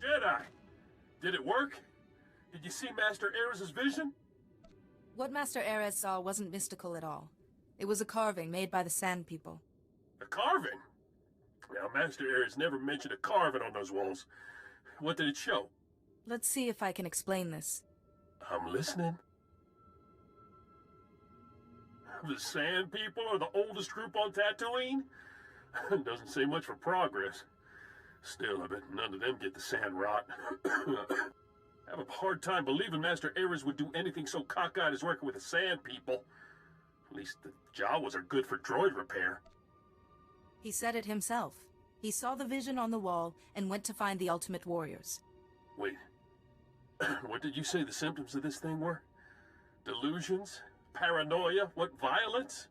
Jedi! Did it work? Did you see Master Ares' vision? What Master Ares saw wasn't mystical at all. It was a carving made by the Sand People. A carving? Now, Master Ares never mentioned a carving on those walls. What did it show? Let's see if I can explain this. I'm listening. The Sand People are the oldest group on Tatooine? Doesn't say much for progress. Still, I bet none of them get the sand rot. I have a hard time believing Master Ares would do anything so cockeyed as working with the Sand People. At least the Jawas are good for droid repair. He said it himself. He saw the vision on the wall and went to find the Ultimate Warriors. Wait. What did you say the symptoms of this thing were? Delusions? Paranoia? What, violence?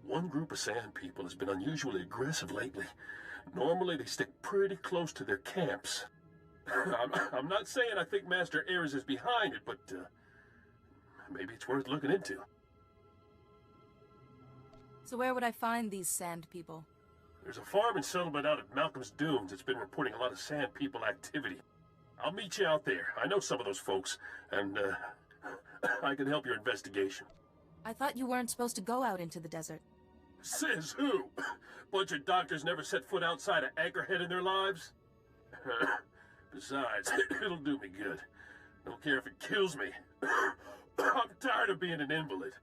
One group of Sand People has been unusually aggressive lately. Normally, they stick pretty close to their camps. I'm not saying I think Master Ares is behind it, but maybe it's worth looking into. So where would I find these Sand People? There's a farm and settlement out at Malcolm's Dunes that's been reporting a lot of Sand People activity. I'll meet you out there. I know some of those folks, and I can help your investigation. I thought you weren't supposed to go out into the desert. Says who? Bunch of doctors never set foot outside of Anchorhead in their lives? Besides, it'll do me good. Don't care if it kills me. I'm tired of being an invalid.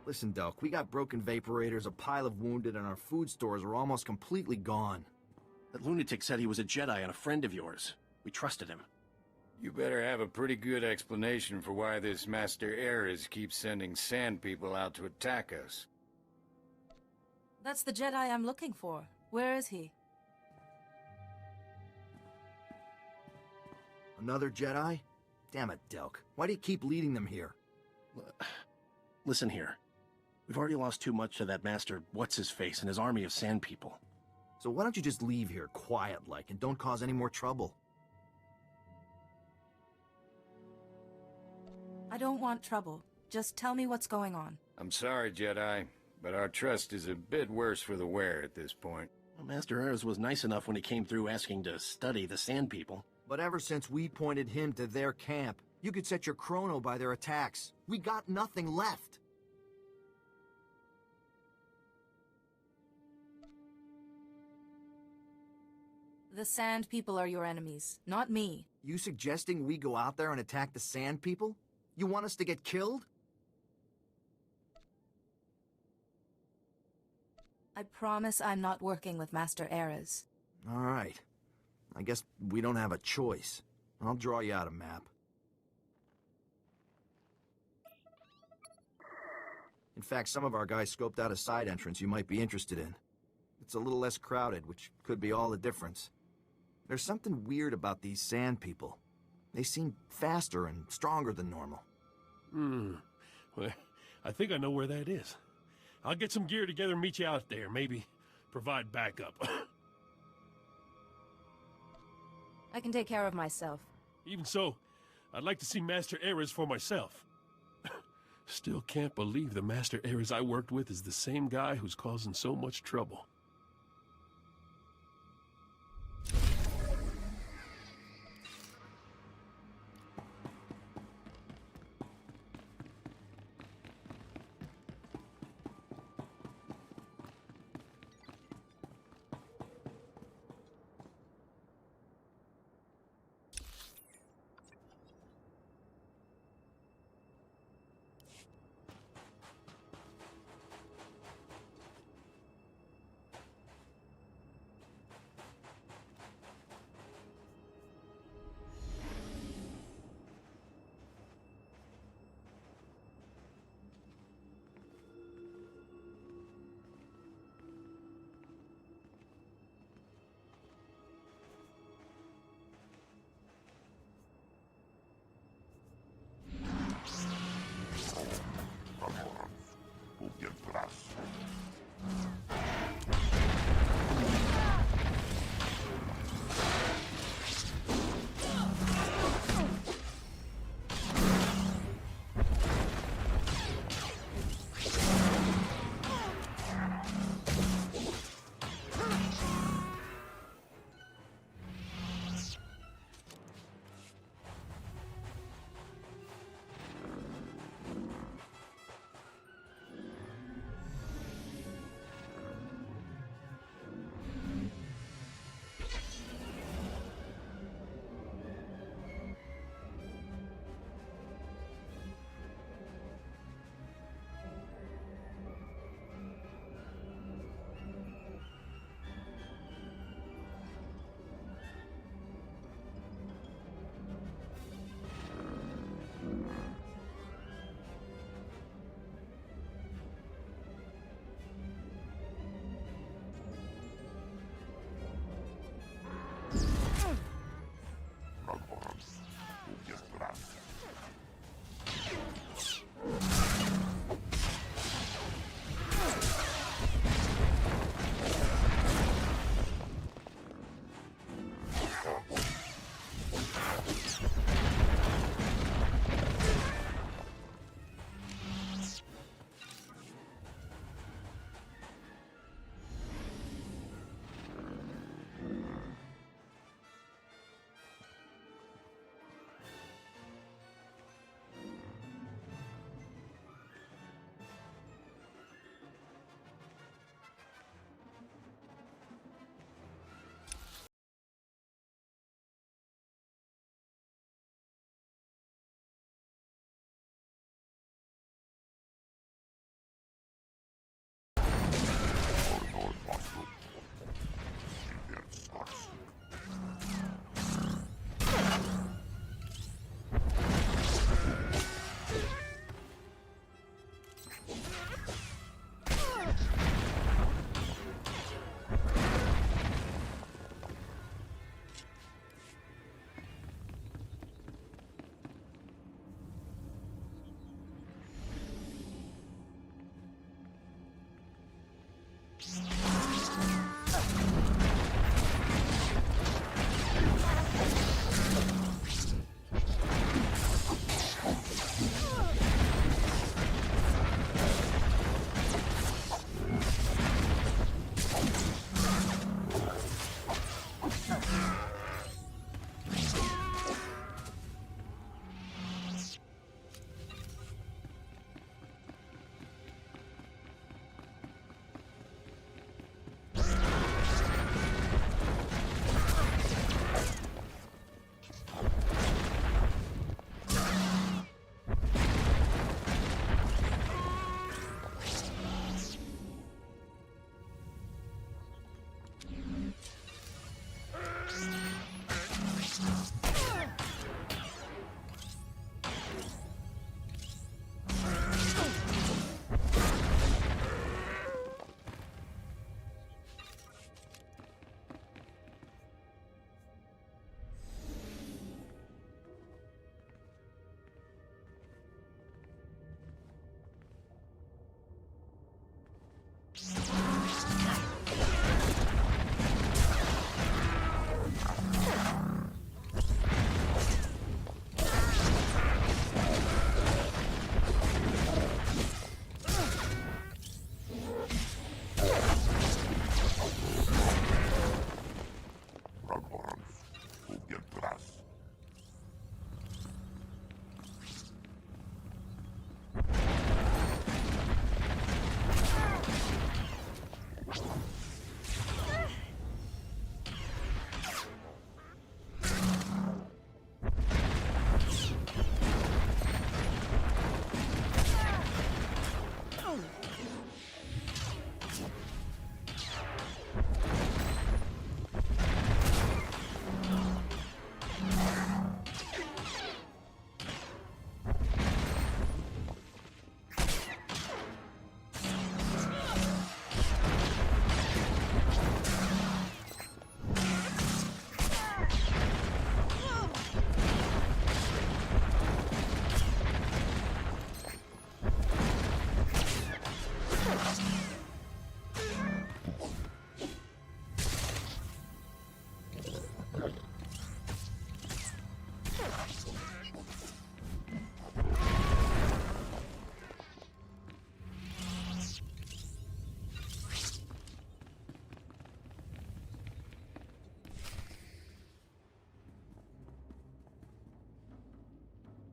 Listen, Delk, we got broken vaporators, a pile of wounded, and our food stores are almost completely gone. That lunatic said he was a Jedi and a friend of yours. We trusted him. You better have a pretty good explanation for why this Master Ares keeps sending sand people out to attack us. That's the Jedi I'm looking for. Where is he? Another Jedi? Damn it, Delk. Why do you keep leading them here? Listen here. We've already lost too much to that Master What's-His-Face and his army of sand people. So why don't you just leave here, quiet-like, and don't cause any more trouble? I don't want trouble. Just tell me what's going on. I'm sorry, Jedi, but our trust is a bit worse for the wear at this point. Well, Master Ares was nice enough when he came through asking to study the sand people. But ever since we pointed him to their camp, you could set your chrono by their attacks. We got nothing left. The Sand People are your enemies, not me. You suggesting we go out there and attack the Sand People? You want us to get killed? I promise I'm not working with Master Ares. All right. I guess we don't have a choice. I'll draw you out a map. In fact, some of our guys scoped out a side entrance you might be interested in. It's a little less crowded, which could be all the difference. There's something weird about these Sand People. They seem faster and stronger than normal. Well, I think I know where that is. I'll get some gear together and meet you out there. Maybe provide backup. I can take care of myself. Even so, I'd like to see Master Ares for myself. Still can't believe the Master Ares I worked with is the same guy who's causing so much trouble.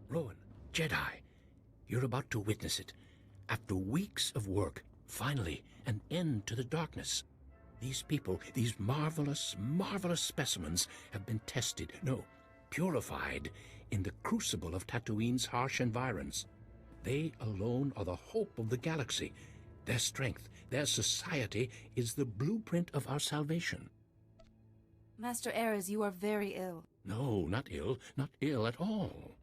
Rowan, Jedi, you're about to witness it. After weeks of work, finally, an end to the darkness. These people, these marvelous, marvelous specimens have been tested, no, purified, in the crucible of Tatooine's harsh environs. They alone are the hope of the galaxy. Their strength, their society is the blueprint of our salvation. Master Ares, you are very ill. No, not ill at all.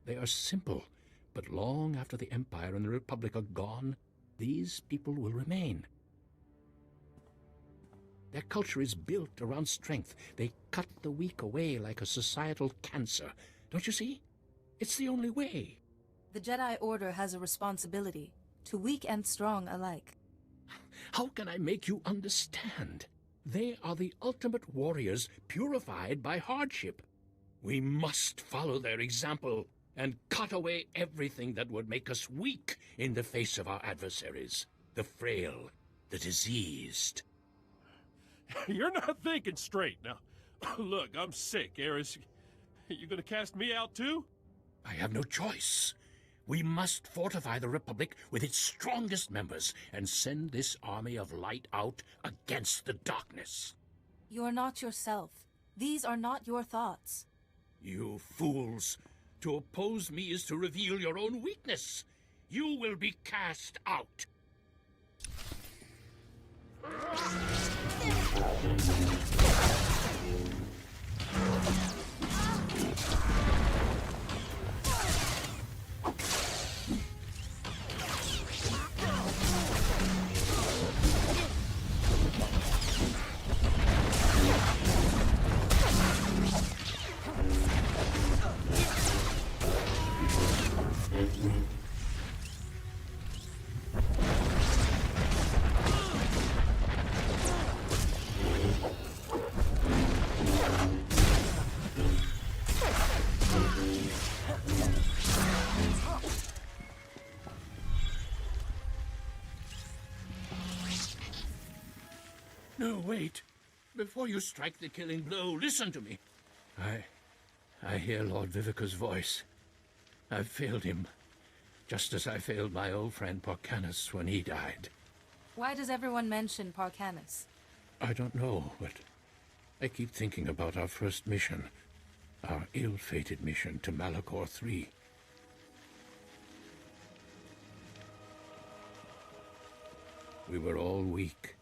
They are simple, but long after the Empire and the Republic are gone, these people will remain. Their culture is built around strength. They cut the weak away like a societal cancer. Don't you see? It's the only way. The Jedi Order has a responsibility, to weak and strong alike. How can I make you understand? They are the ultimate warriors purified by hardship. We must follow their example and cut away everything that would make us weak in the face of our adversaries. The frail, the diseased. You're not thinking straight. Now, look, I'm sick, Ares. You gonna cast me out too? I have no choice. We must fortify the Republic with its strongest members and send this army of light out against the darkness. You are not yourself. These are not your thoughts. You fools! To oppose me is to reveal your own weakness. You will be cast out. No, wait. Before you strike the killing blow, listen to me. I hear Lord Vivica's voice. I've failed him, just as I failed my old friend Porcanus when he died. Why does everyone mention Porcanus? I don't know, but I keep thinking about our first mission, our ill-fated mission to Malachor III. We were all weak.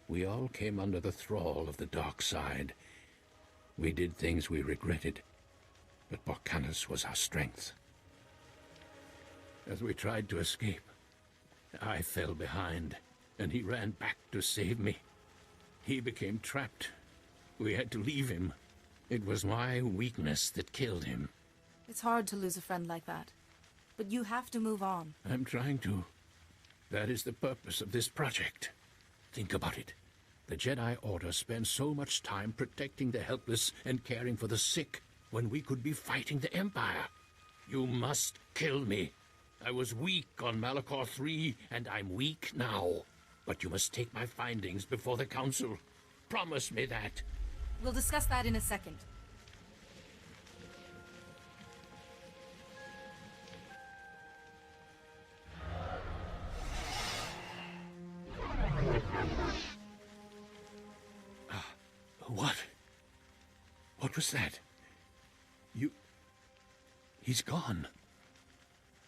We all came under the thrall of the dark side. We did things we regretted, but Porcanus was our strength. As we tried to escape, I fell behind, and he ran back to save me. He became trapped. We had to leave him. It was my weakness that killed him. It's hard to lose a friend like that. But you have to move on. I'm trying to. That is the purpose of this project. Think about it. The Jedi Order spends so much time protecting the helpless and caring for the sick when we could be fighting the Empire. You must kill me. I was weak on Malachor III, and I'm weak now. But you must take my findings before the Council. Promise me that. We'll discuss that in a second. What? What was that? He's gone.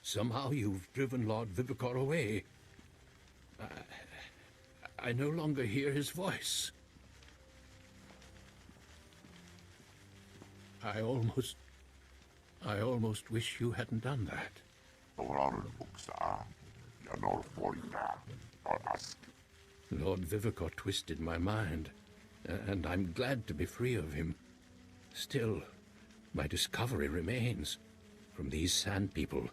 Somehow you've driven Lord Vivicar away. I no longer hear his voice. I almost wish you hadn't done that. Lord Vivicar twisted my mind, and I'm glad to be free of him. Still, my discovery remains. From these sand people,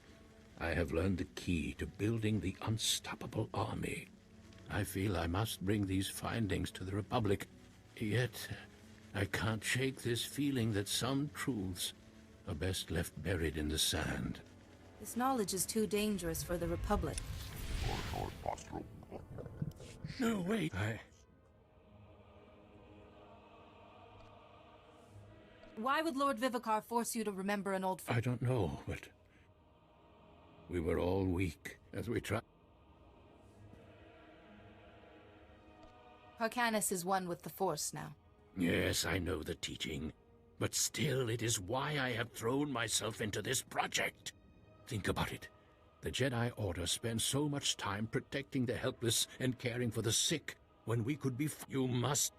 I have learned the key to building the unstoppable army. I feel I must bring these findings to the Republic, yet I can't shake this feeling that some truths are best left buried in the sand. This knowledge is too dangerous for the Republic. No, wait. Why would Lord Vivicar force you to remember an old friend? I don't know, but we were all weak as we tried. Harkanis is one with the Force now. Yes, I know the teaching, but still it is why I have thrown myself into this project. Think about it. The Jedi Order spends so much time protecting the helpless and caring for the sick when we could be... You must...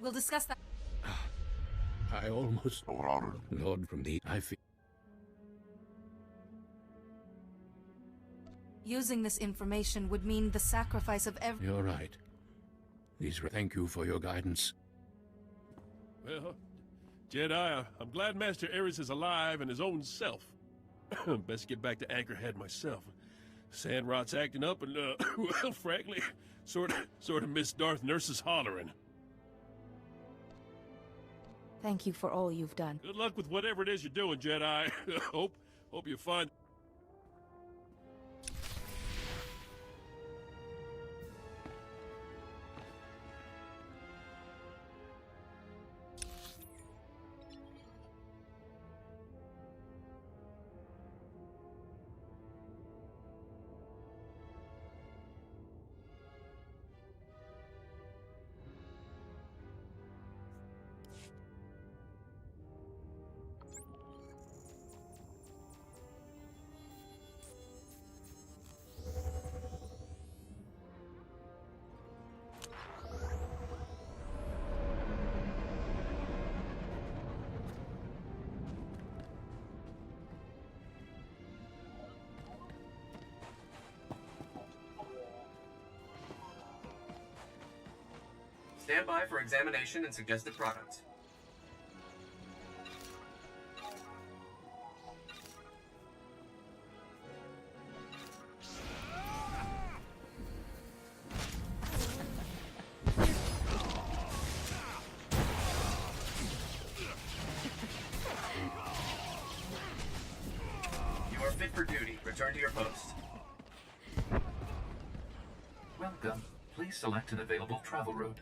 We'll discuss that. I almost... Lord, from the... I feel... Using this information would mean the sacrifice of every... You're right. Thank you for your guidance. Well, Jedi, I'm glad Master Ares is alive and his own self. Best get back to Anchorhead myself. Sandrot's acting up and, well, frankly, sort of miss Darth Nurse's hollering. Thank you for all you've done. Good luck with whatever it is you're doing, Jedi. Hope you find... Stand by for examination and suggested products. You are fit for duty. Return to your post. Welcome. Please select an available travel route.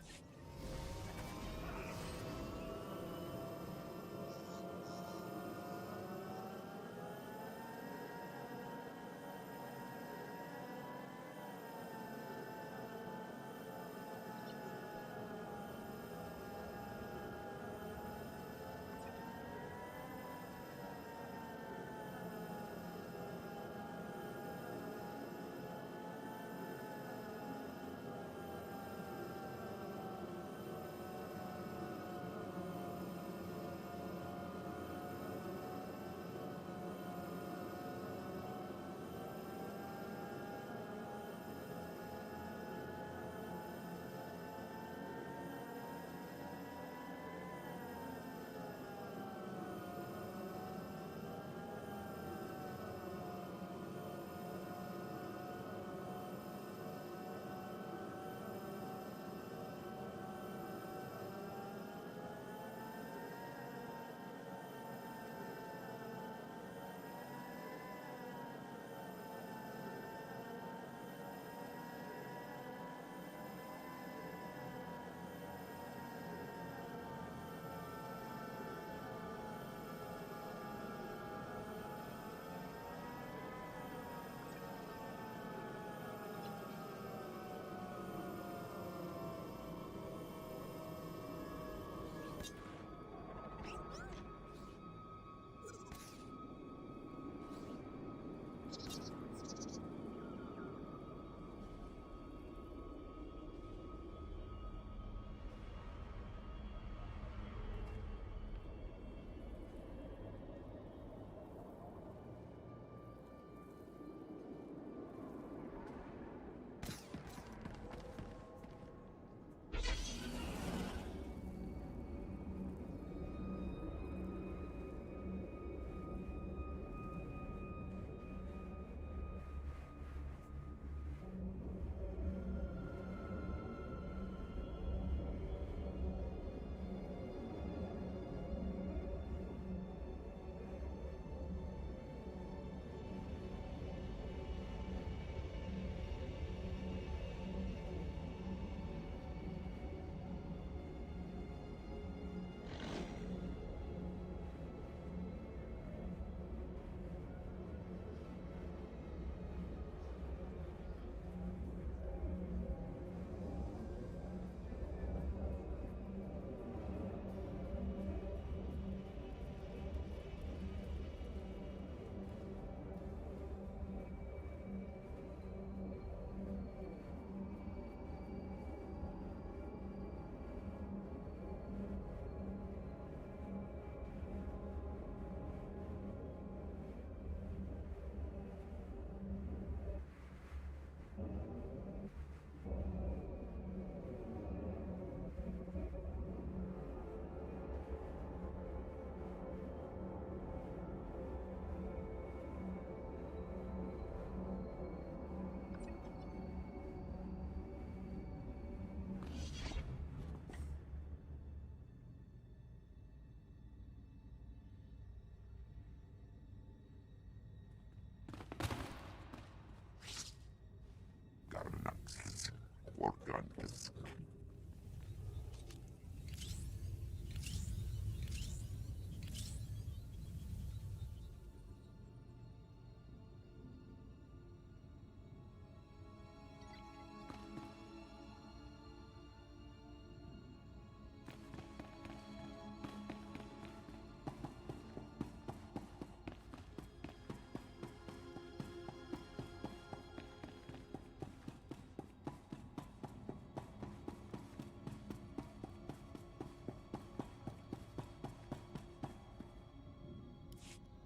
organisk.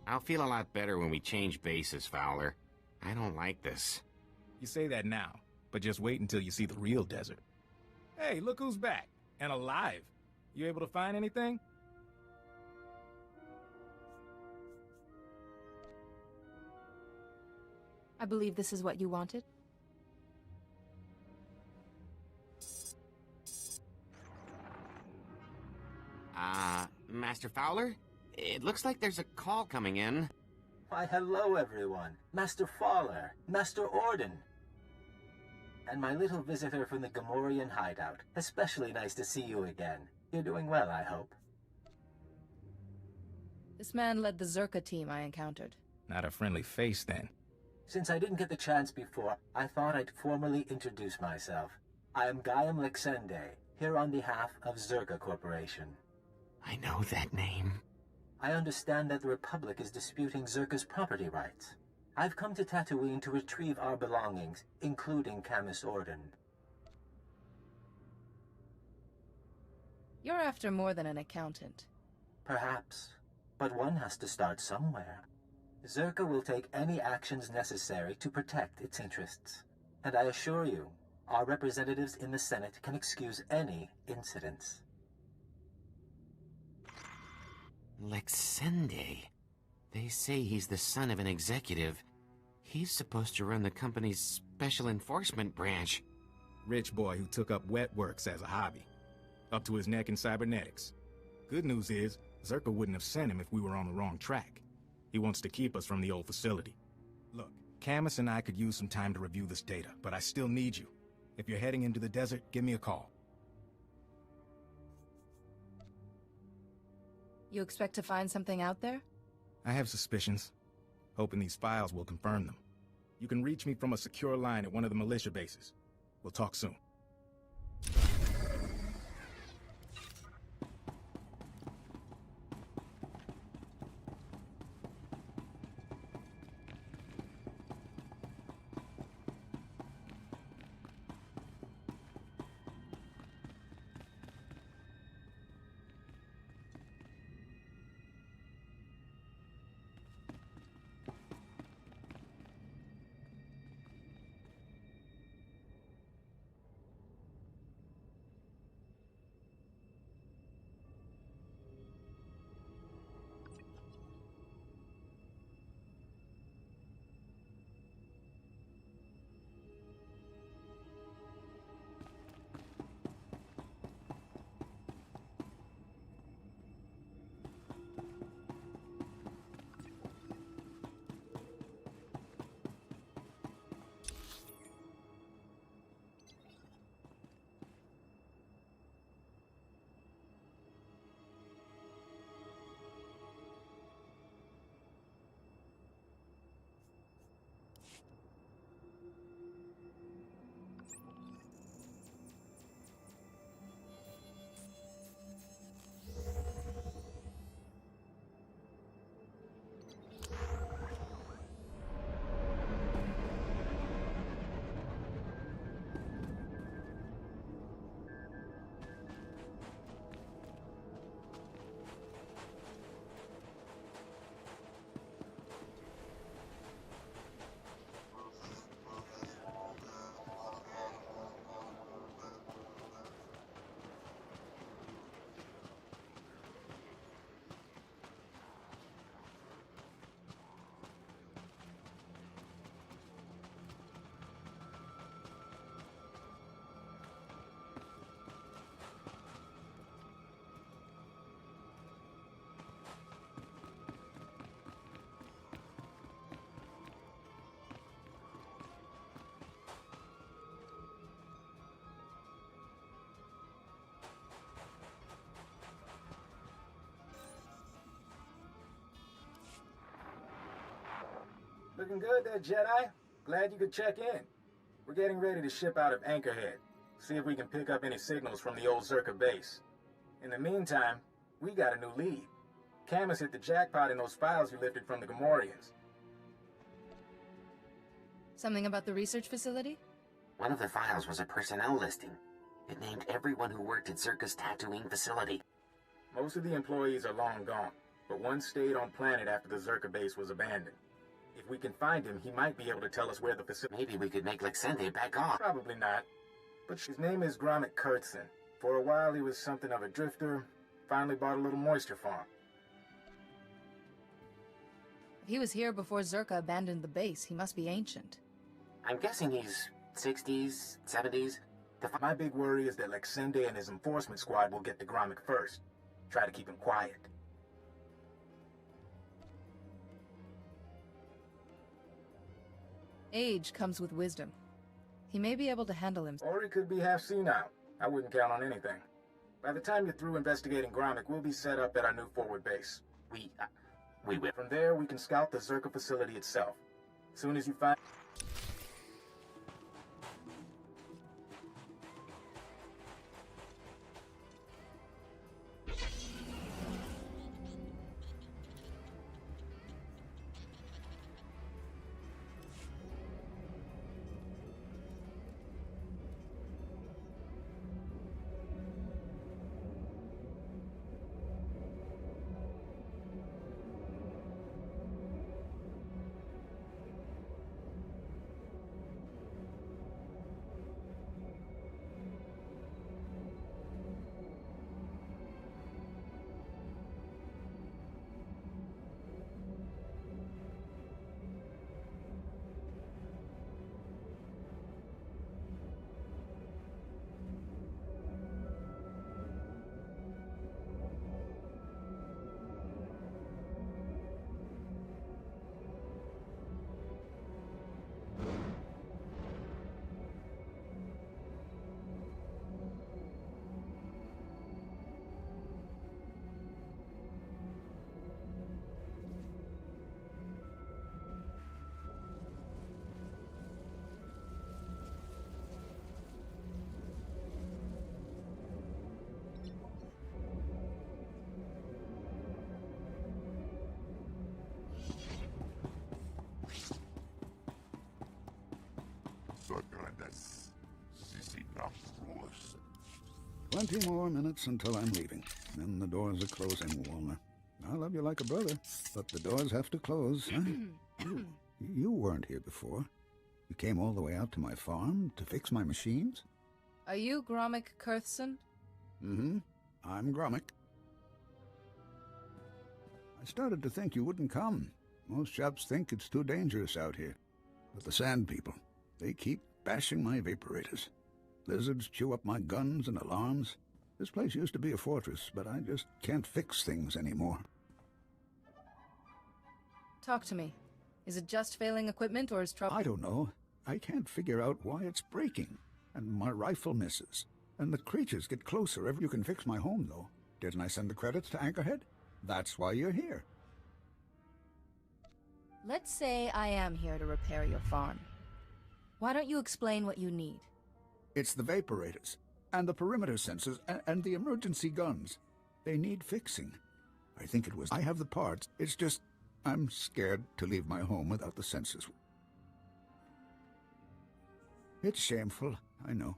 I'll feel a lot better when we change bases, Fowler. I don't like this. You say that now, but just wait until you see the real desert. Hey, look who's back. And alive. You able to find anything? I believe this is what you wanted. Master Fowler? It looks like there's a call coming in. Why, hello, everyone. Master Fowler, Master Orden. And my little visitor from the Gamorrean hideout. Especially nice to see you again. You're doing well, I hope. This man led the Zerka team I encountered. Not a friendly face, then. Since I didn't get the chance before, I thought I'd formally introduce myself. I am Gaiam Lexende, here on behalf of Zerka Corporation. I know that name. I understand that the Republic is disputing Zerka's property rights. I've come to Tatooine to retrieve our belongings, including Camus Orden. You're after more than an accountant. Perhaps, but one has to start somewhere. Zerka will take any actions necessary to protect its interests. And I assure you, our representatives in the Senate can excuse any incidents. Lexende. They say he's the son of an executive. He's supposed to run the company's special enforcement branch. Rich boy who took up wet works as a hobby. Up to his neck in cybernetics. Good news is, Zerka wouldn't have sent him if we were on the wrong track. He wants to keep us from the old facility. Look, Camus and I could use some time to review this data, but I still need you. If you're heading into the desert, give me a call. You expect to find something out there? I have suspicions. Hoping these files will confirm them. You can reach me from a secure line at one of the militia bases. We'll talk soon. Looking good there, Jedi. Glad you could check in. We're getting ready to ship out of Anchorhead. See if we can pick up any signals from the old Zerka base. In the meantime, we got a new lead. Camus hit the jackpot in those files you lifted from the Gamorreans. Something about the research facility? One of the files was a personnel listing. It named everyone who worked at Zerka's Tatooine facility. Most of the employees are long gone, but one stayed on planet after the Zerka base was abandoned. If we can find him, he might be able to tell us where the facility... Maybe we could make Lexende back off. Probably not. But his name is Gromit Kurtzon. For a while, he was something of a drifter. Finally bought a little moisture farm. If he was here before Zerka abandoned the base, he must be ancient. I'm guessing he's 60s, 70s. My big worry is that Lexende and his enforcement squad will get to Gromit first. Try to keep him quiet. Age comes with wisdom. He may be able to handle him. Or he could be half senile. I wouldn't count on anything. By the time you're through investigating Gromit, we'll be set up at our new forward base. We will. From there, we can scout the Zerka facility itself. As soon as you find... Socrates, Sisina rules. 20 more minutes until I'm leaving. Then the doors are closing, Walner. I love you like a brother, but the doors have to close, huh? You weren't here before. You came all the way out to my farm to fix my machines? Are you Gromit Kurtzon? Mm-hmm. I'm Gromit. I started to think you wouldn't come. Most chaps think it's too dangerous out here. But the Sand People, they keep bashing my vaporators. Lizards chew up my guns and alarms. This place used to be a fortress, but I just can't fix things anymore. Talk to me. Is it just failing equipment, or is trouble? I don't know. I can't figure out why it's breaking. And my rifle misses. And the creatures get closer every... You can fix my home, though. Didn't I send the credits to Anchorhead? That's why you're here. Let's say I am here to repair your farm. Why don't you explain what you need? It's the vaporators, and the perimeter sensors, and the emergency guns. They need fixing. I think it was... I have the parts. It's just... I'm scared to leave my home without the sensors. It's shameful, I know.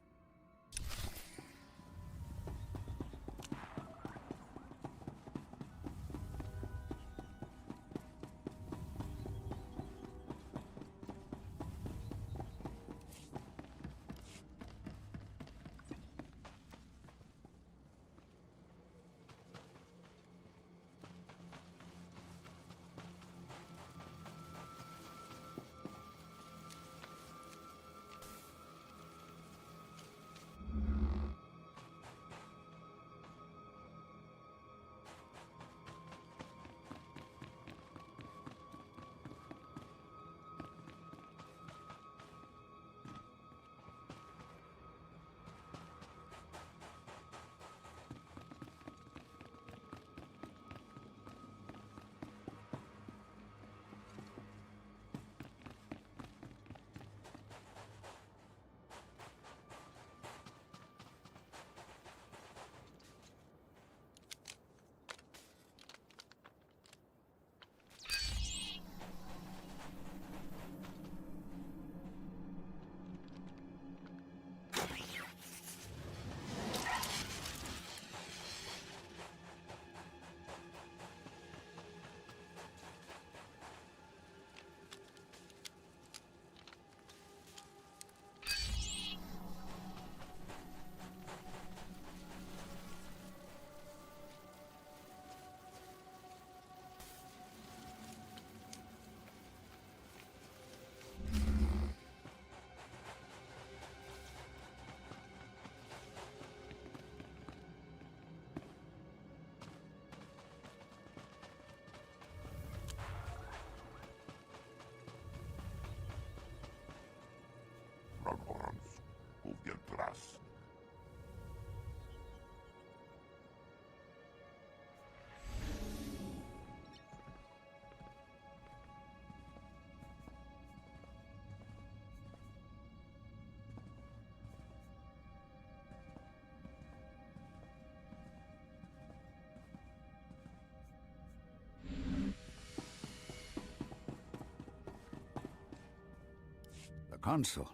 console.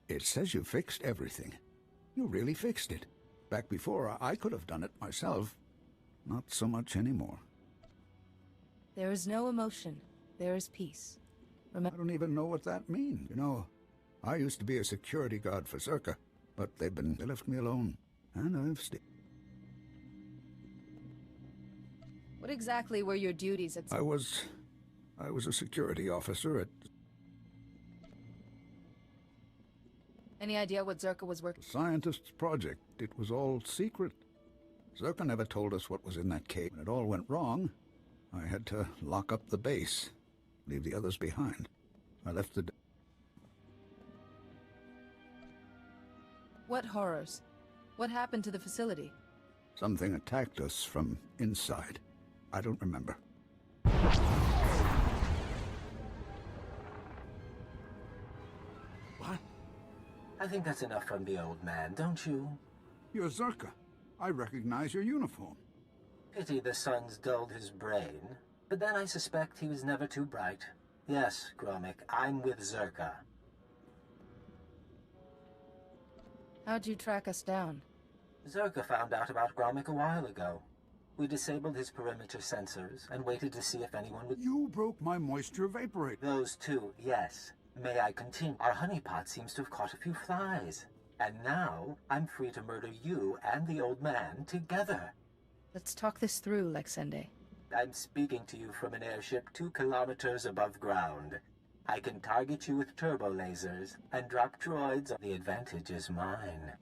It says you fixed everything. You really fixed it. Back before, I could have done it myself. Not so much anymore. There is no emotion. There is peace. I don't even know what that means. You know, I used to be a security guard for Czerka, but they left me alone. And I've stayed. What exactly were your duties at... I was a security officer at... Any idea what Czerka was working... Scientist's project. It was all secret. Czerka never told us what was in that cave. When it all went wrong, I had to lock up the base, leave the others behind. I left the... What horrors? What happened to the facility? Something attacked us from inside. I don't remember. What? I think that's enough from the old man, don't you? You're Czerka. I recognize your uniform. Pity the sun's dulled his brain, but then I suspect he was never too bright. Yes, Gromik, I'm with Czerka. How'd you track us down? Czerka found out about Gromik a while ago. We disabled his perimeter sensors and waited to see if anyone would... You broke my moisture vaporator. Those two, yes. May I continue? Our honeypot seems to have caught a few flies. And now, I'm free to murder you and the old man together. Let's talk this through, Lexende. I'm speaking to you from an airship 2 kilometers above ground. I can target you with turbo lasers and drop droids. The advantage is mine.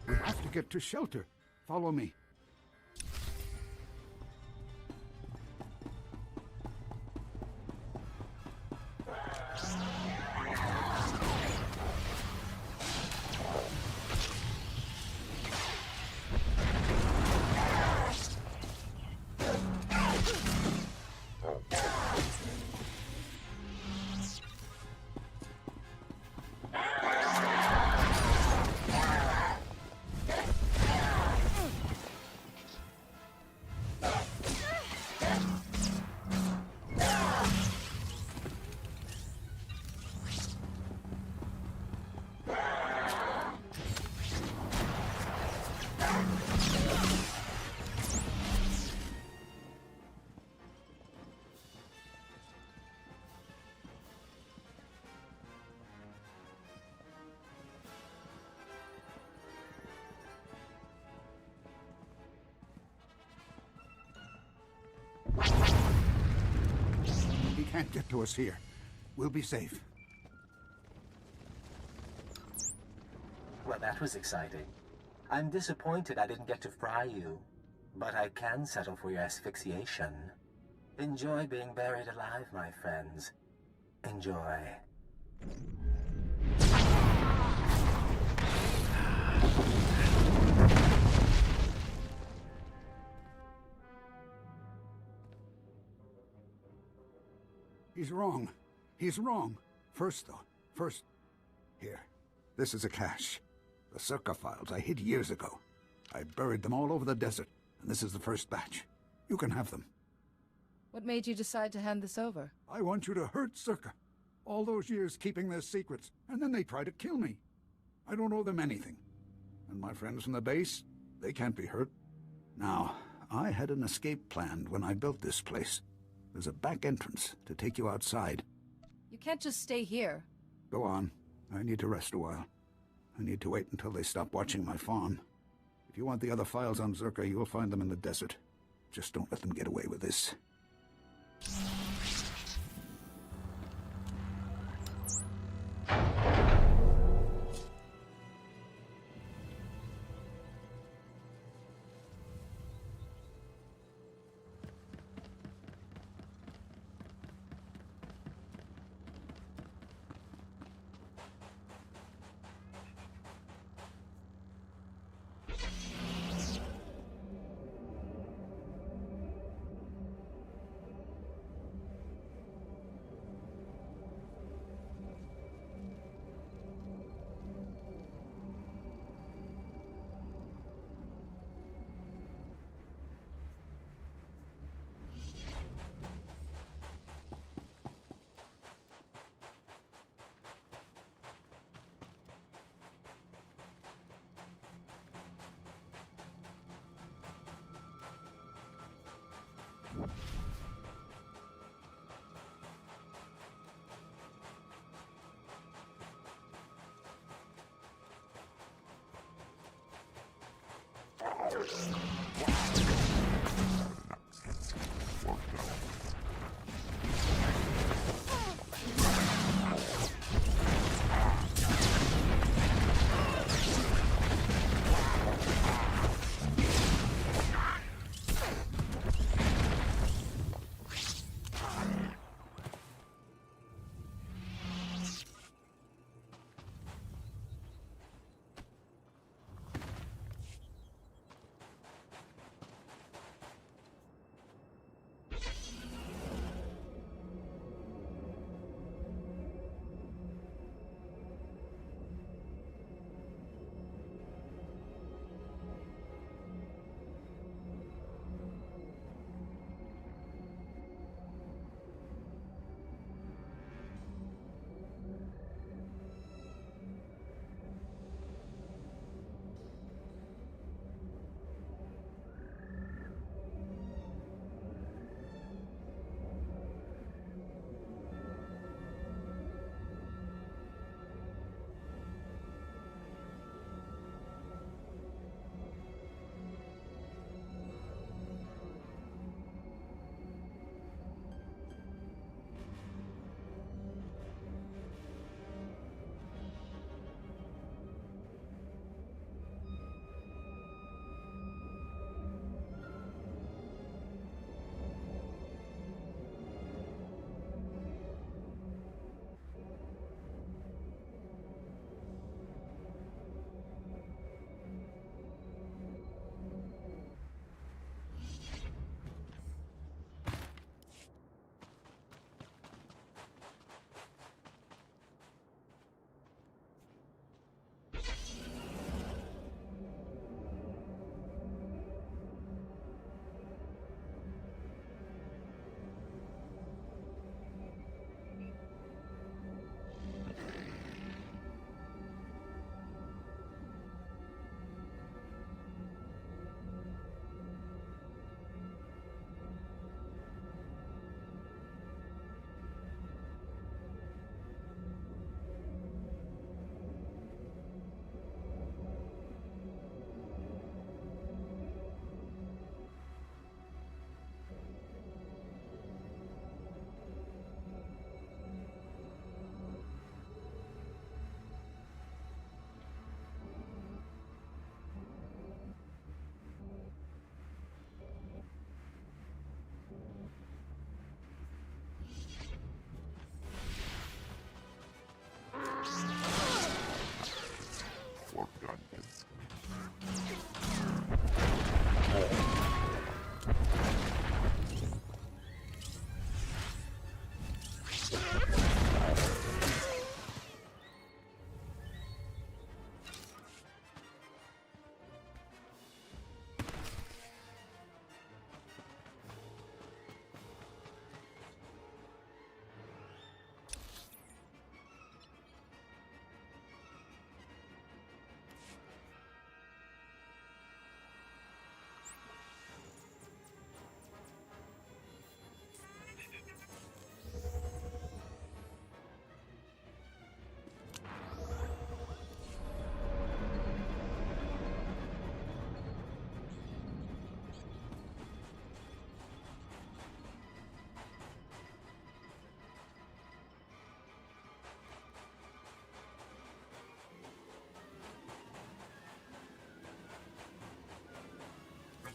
We have to get to shelter. Follow me. He can't get to us here. We'll be safe. Well, that was exciting. I'm disappointed I didn't get to fry you, but I can settle for your asphyxiation. Enjoy being buried alive, my friends. Enjoy. He's wrong. He's wrong. First, here. This is a cache. The Czerka files I hid years ago. I buried them all over the desert, and this is the first batch. You can have them. What made you decide to hand this over? I want you to hurt Czerka. All those years keeping their secrets, and then they try to kill me. I don't owe them anything. And my friends from the base, they can't be hurt. Now, I had an escape planned when I built this place. There's a back entrance to take you outside. You can't just stay here. Go on. I need to rest a while. I need to wait until they stop watching my farm. If you want the other files on Czerka, you'll find them in the desert. Just don't let them get away with this.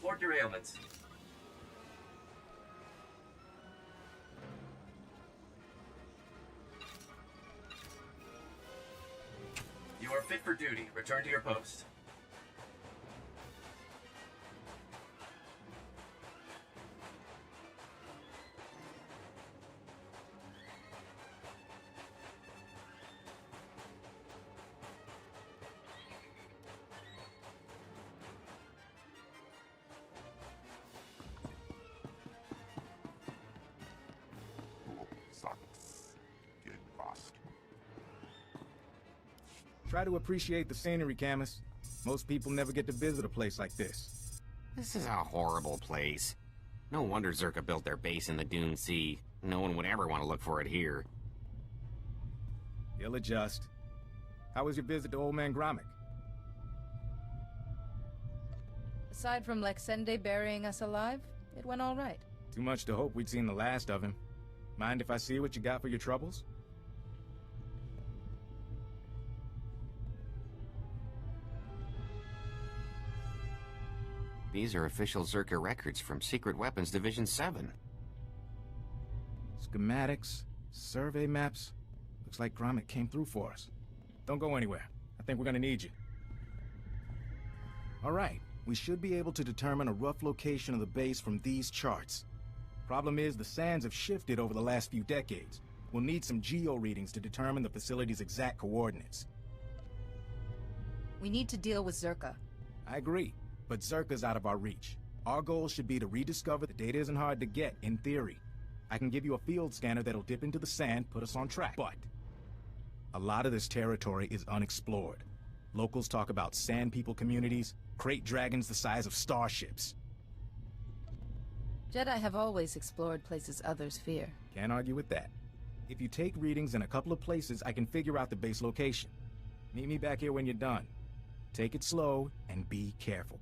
Report your ailments. You are fit for duty. Return to your post. Try to appreciate the scenery, Camus. Most people never get to visit a place like this. This is a horrible place. No wonder Zerka built their base in the Dune Sea. No one would ever want to look for it here. He'll adjust. How was your visit to Old Man Gromit? Aside from Lexende burying us alive, it went all right. Too much to hope we'd seen the last of him. Mind if I see what you got for your troubles? These are official Zerka records from Secret Weapons Division 7. Schematics, survey maps. Looks like Gromit came through for us. Don't go anywhere. I think we're gonna need you. All right, we should be able to determine a rough location of the base from these charts. Problem is, the sands have shifted over the last few decades. We'll need some geo readings to determine the facility's exact coordinates. We need to deal with Zerka. I agree, but Zerka's out of our reach. Our goal should be to rediscover the data isn't hard to get, in theory. I can give you a field scanner that'll dip into the sand, put us on track. But a lot of this territory is unexplored. Locals talk about sand people communities, crate dragons the size of starships. Jedi have always explored places others fear. Can't argue with that. If you take readings in a couple of places, I can figure out the base location. Meet me back here when you're done. Take it slow and be careful.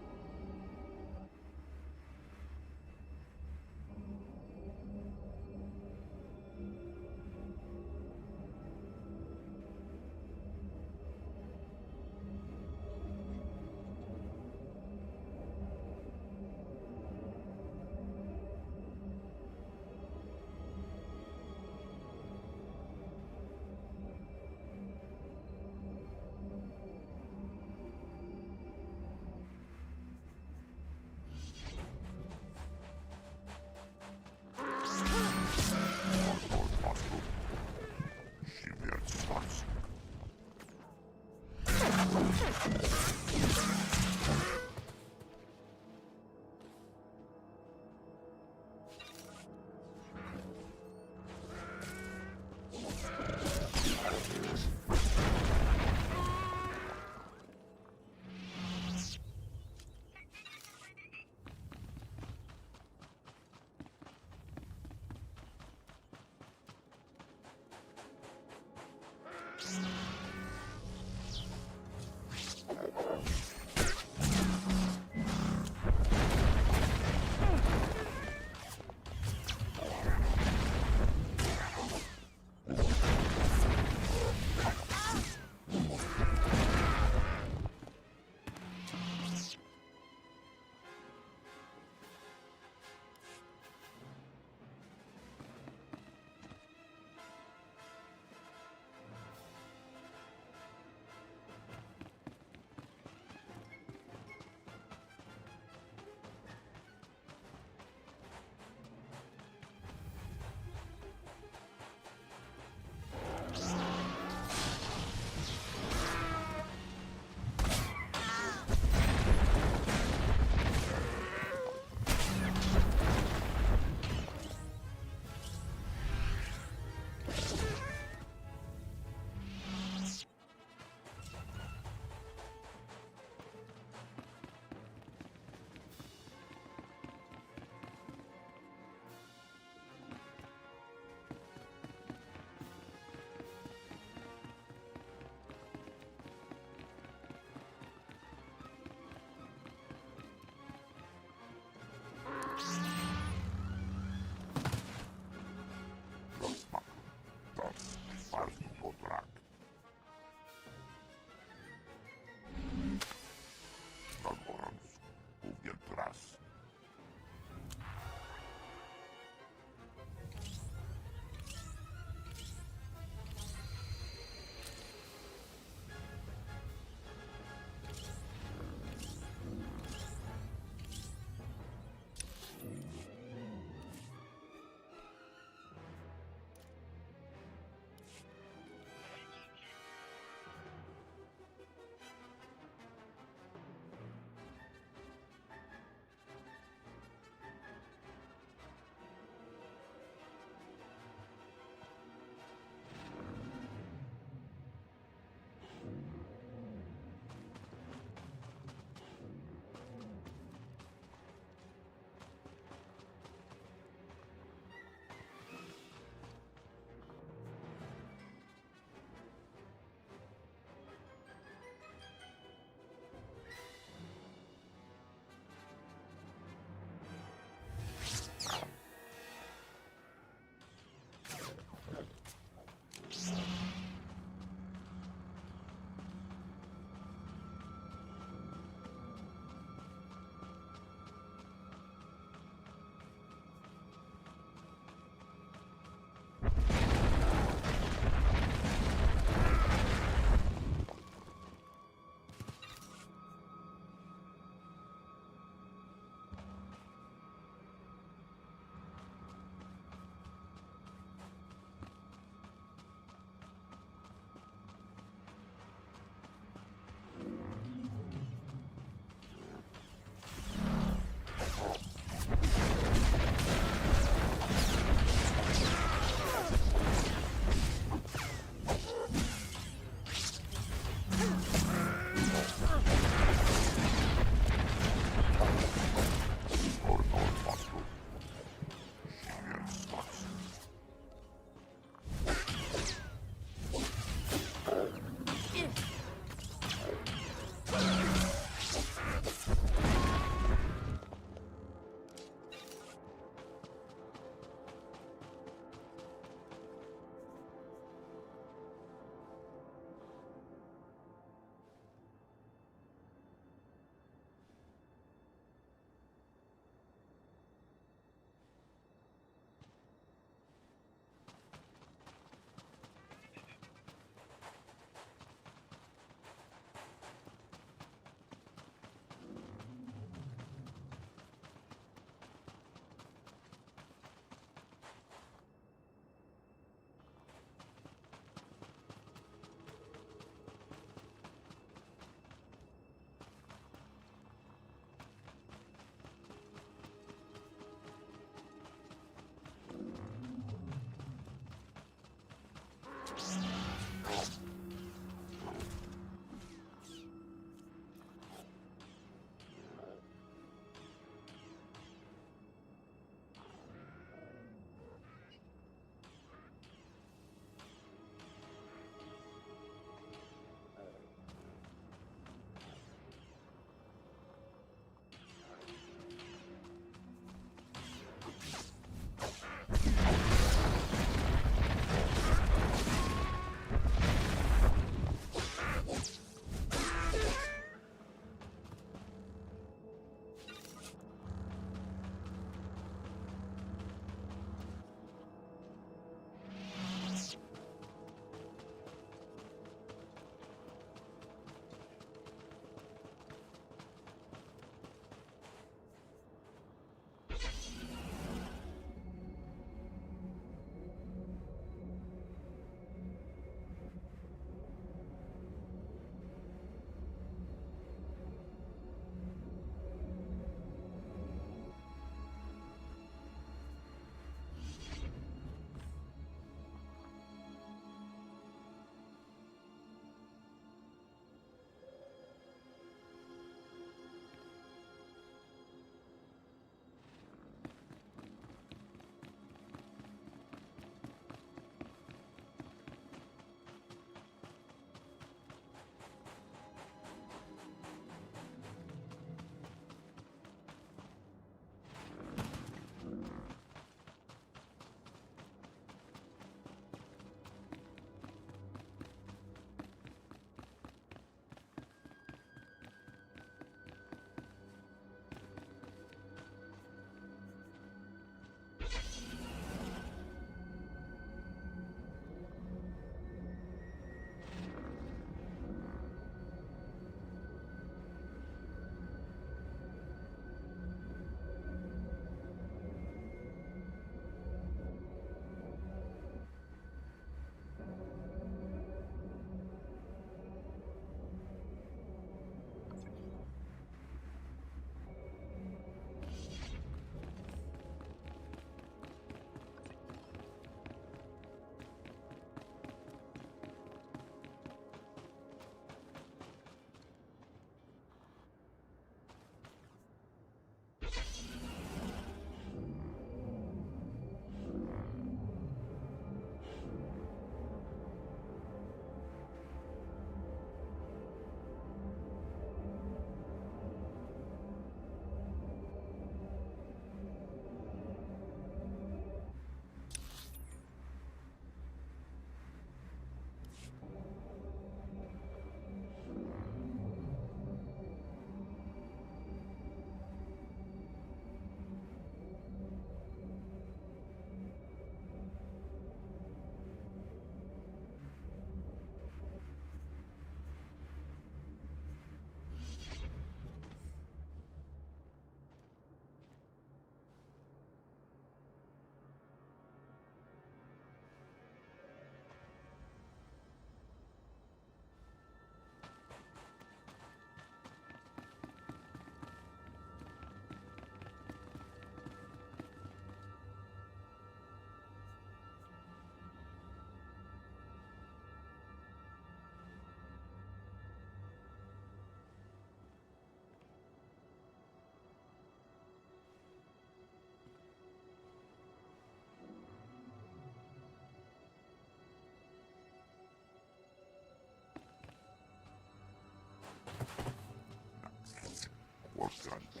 importante.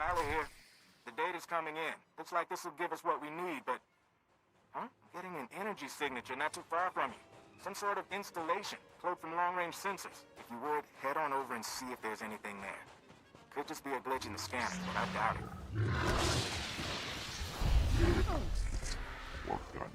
Valley here. The data's coming in. Looks like this will give us what we need, but... Huh? Getting an energy signature not too far from you. Some sort of installation, cloaked from long-range sensors. If you would, head on over and see if there's anything there. Could just be a glitch in the scanner, but I doubt it. Work done.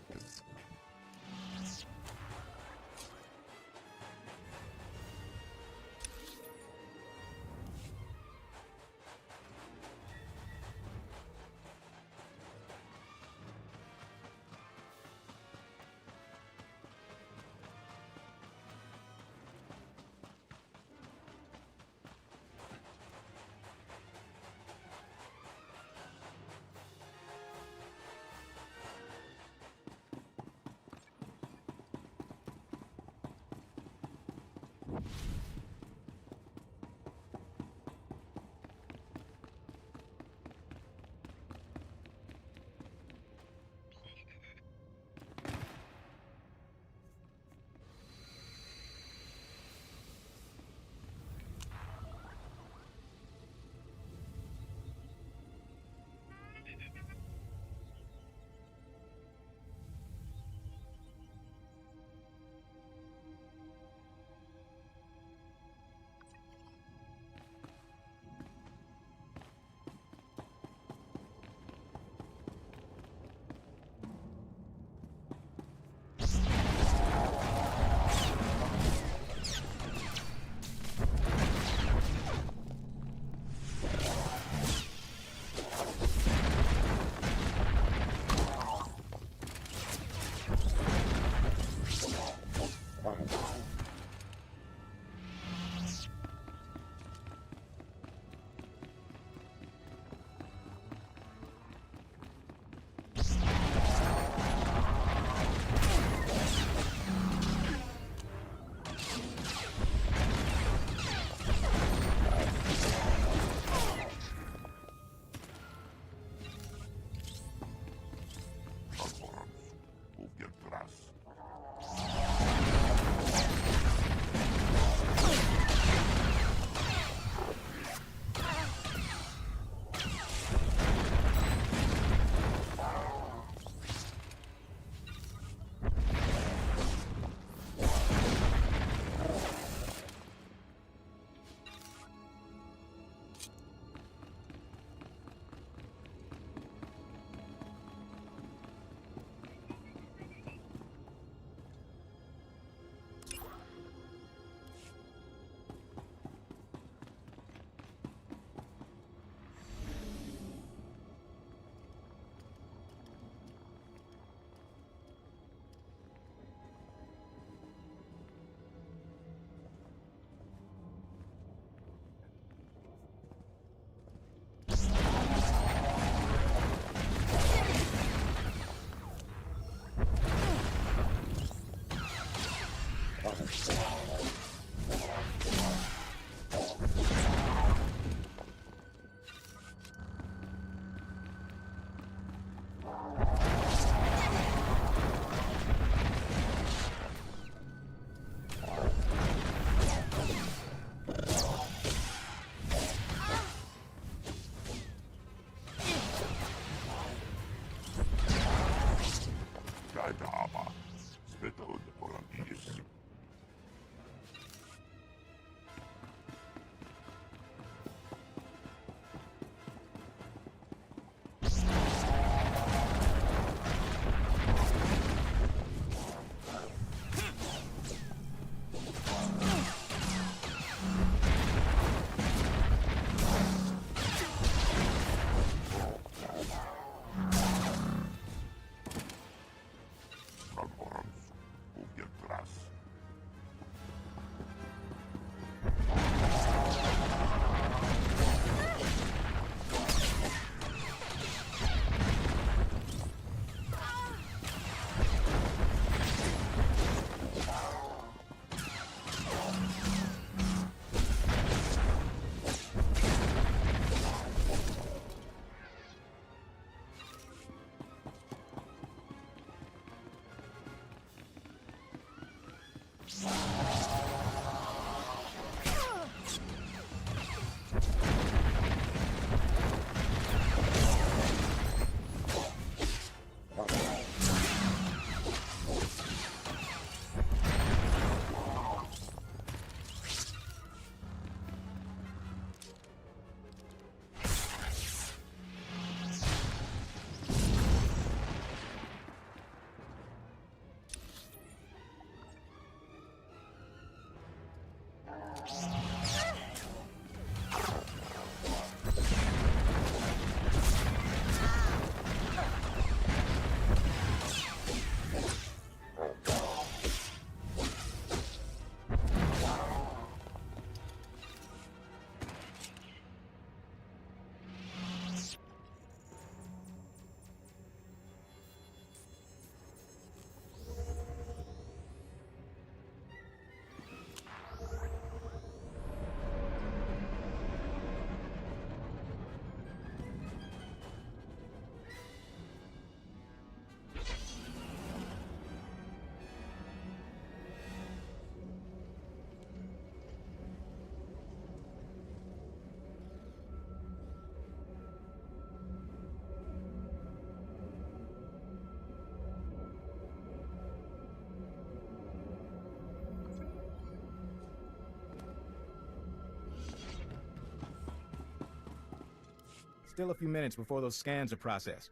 Still a few minutes before those scans are processed.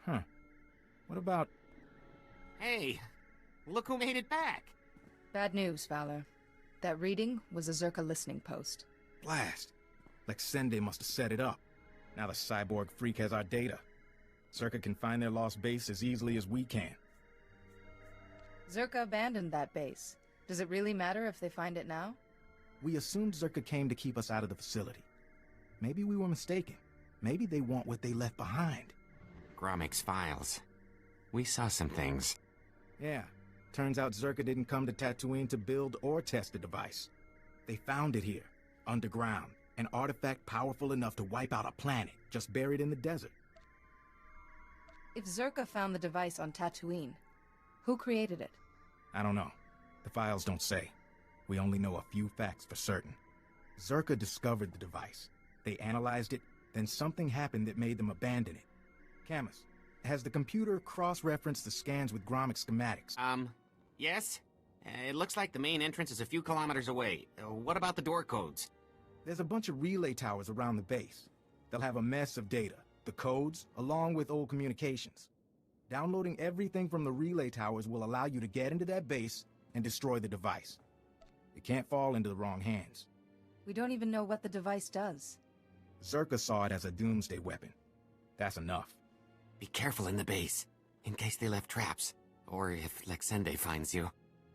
Huh. What about... Hey, look who made it back. Bad news, Fowler. That reading was a Zerka listening post. Blast. Lexende must have set it up. Now the cyborg freak has our data. Zerka can find their lost base as easily as we can. Zerka abandoned that base. Does it really matter if they find it now? We assumed Zerka came to keep us out of the facility. Maybe we were mistaken. Maybe they want what they left behind. Gromik's files. We saw some things. Yeah. Turns out Zerka didn't come to Tatooine to build or test the device. They found it here, underground. An artifact powerful enough to wipe out a planet, just buried in the desert. If Zerka found the device on Tatooine, who created it? I don't know. The files don't say. We only know a few facts for certain. Zerka discovered the device. They analyzed it, then something happened that made them abandon it. Camus, has the computer cross-referenced the scans with Gromik schematics? Yes? It looks like the main entrance is a few kilometers away. What about the door codes? There's a bunch of relay towers around the base. They'll have a mess of data, the codes, along with old communications. Downloading everything from the relay towers will allow you to get into that base and destroy the device. It can't fall into the wrong hands. We don't even know what the device does. Zerka saw it as a doomsday weapon. That's enough. Be careful in the base, in case they left traps, or if Lexende finds you.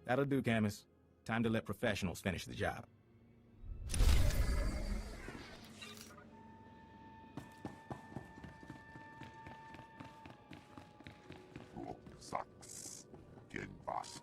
That'll do, Camus. Time to let professionals finish the job. Sucks. Get bust.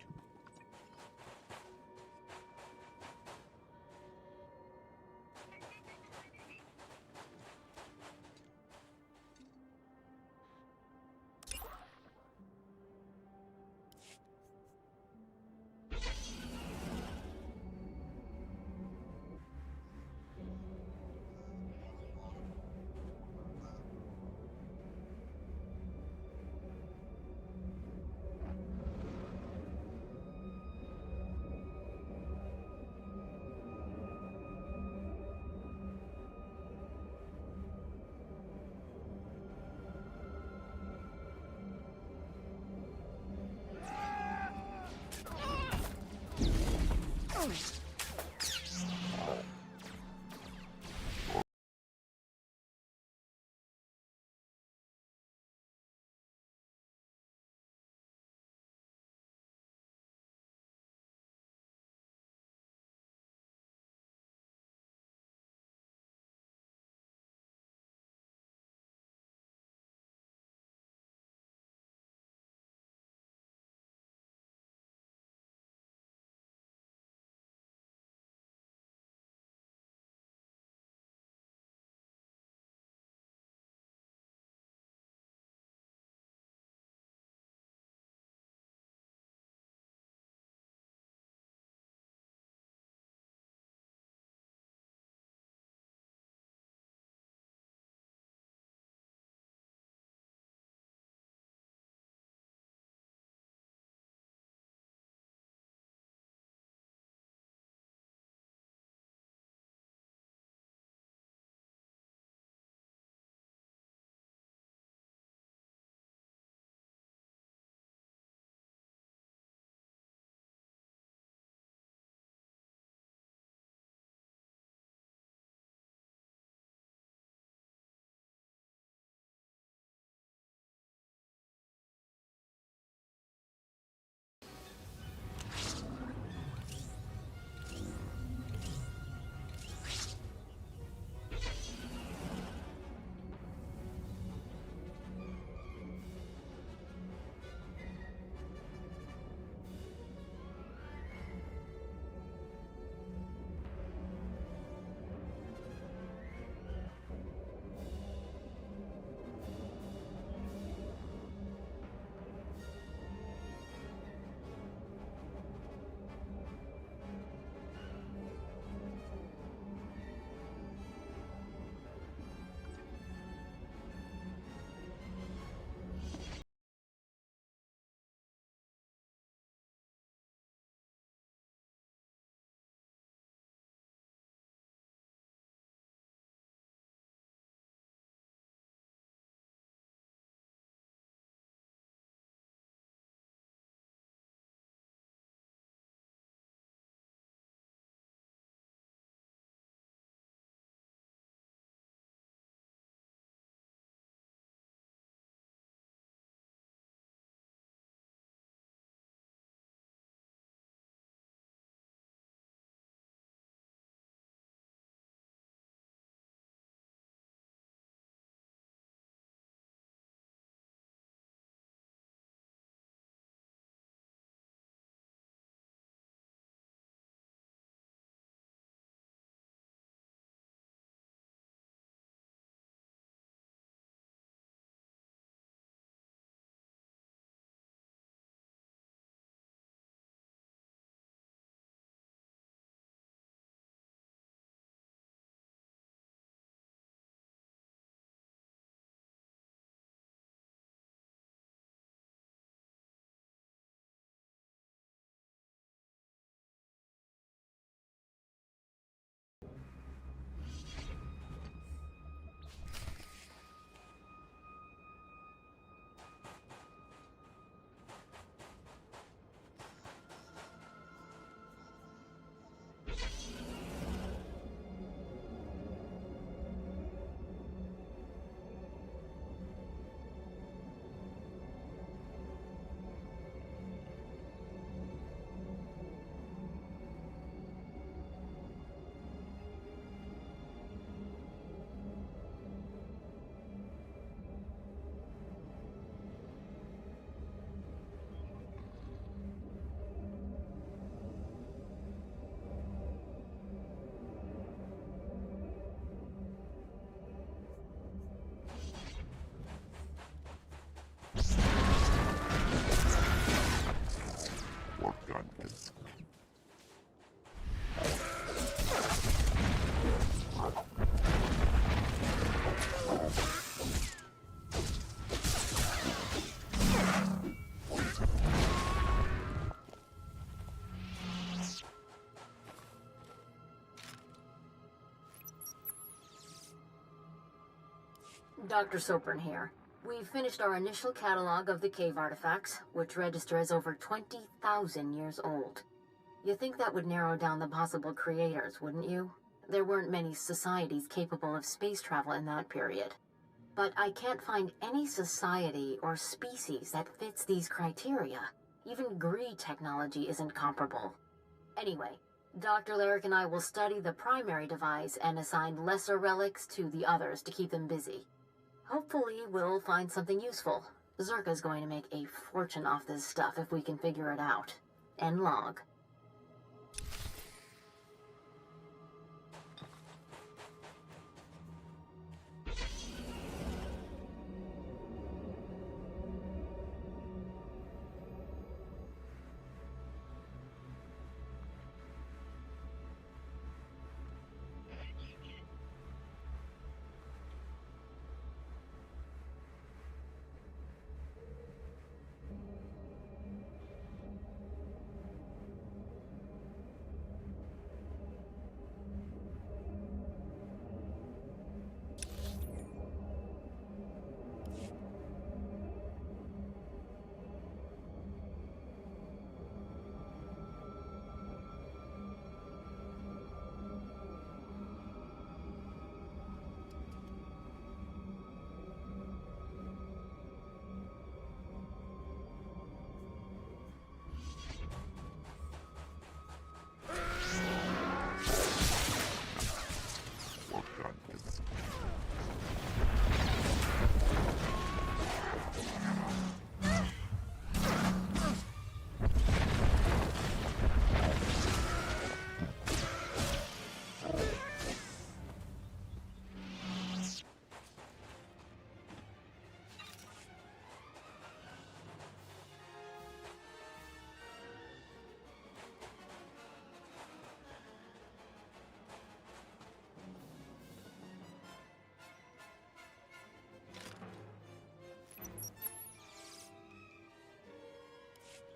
Dr. Sopran here. We finished our initial catalog of the cave artifacts, which register as over 20,000 years old. You think that would narrow down the possible creators, wouldn't you? There weren't many societies capable of space travel in that period. But I can't find any society or species that fits these criteria. Even Gree technology isn't comparable. Anyway, Dr. Lyric and I will study the primary device and assign lesser relics to the others to keep them busy. Hopefully, we'll find something useful. Zerka's going to make a fortune off this stuff if we can figure it out. End log.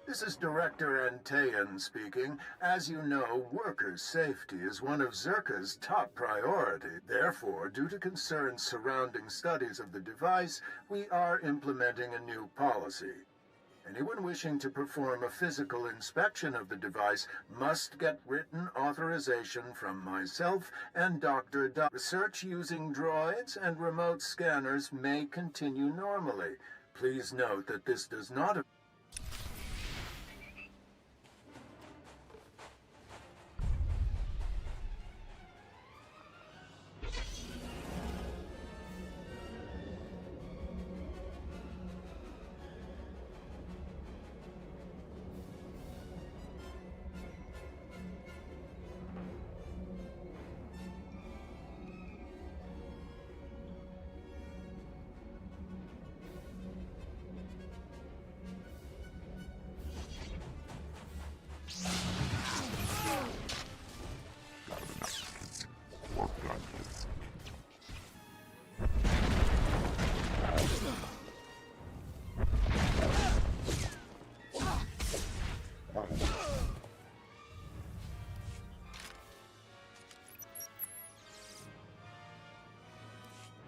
This is Director Antaean speaking. As you know, workers' safety is one of Zerka's top priorities. Therefore, due to concerns surrounding studies of the device, we are implementing a new policy. Anyone wishing to perform a physical inspection of the device must get written authorization from myself and Dr. Research using droids and remote scanners may continue normally. Please note that this does not...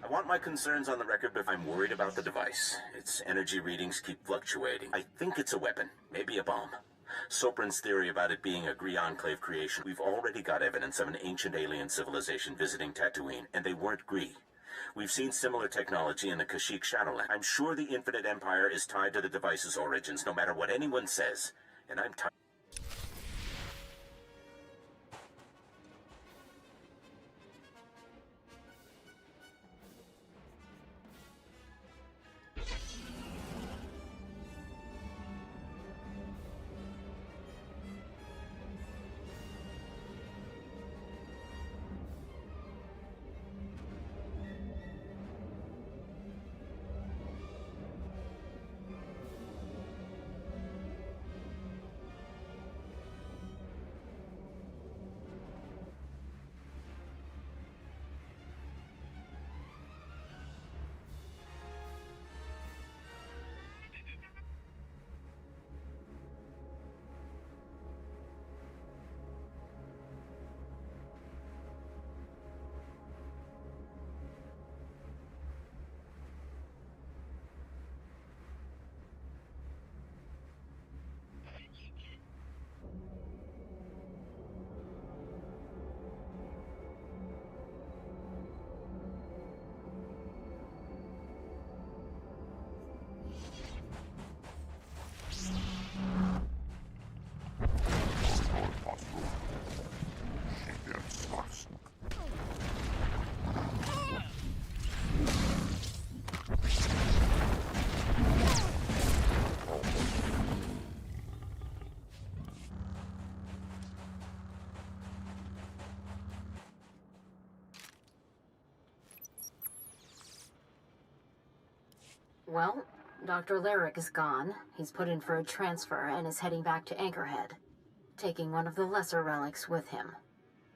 I want my concerns on the record, but I'm worried about the device. Its energy readings keep fluctuating. I think it's a weapon, maybe a bomb. Sopran's theory about it being a Gree Enclave creation. We've already got evidence of an ancient alien civilization visiting Tatooine, and they weren't Gree. We've seen similar technology in the Kashyyyk Shadowland. I'm sure the Infinite Empire is tied to the device's origins, no matter what anyone says. And I'm tired. Well, Dr. Lyric is gone. He's put in for a transfer and is heading back to Anchorhead, taking one of the lesser relics with him.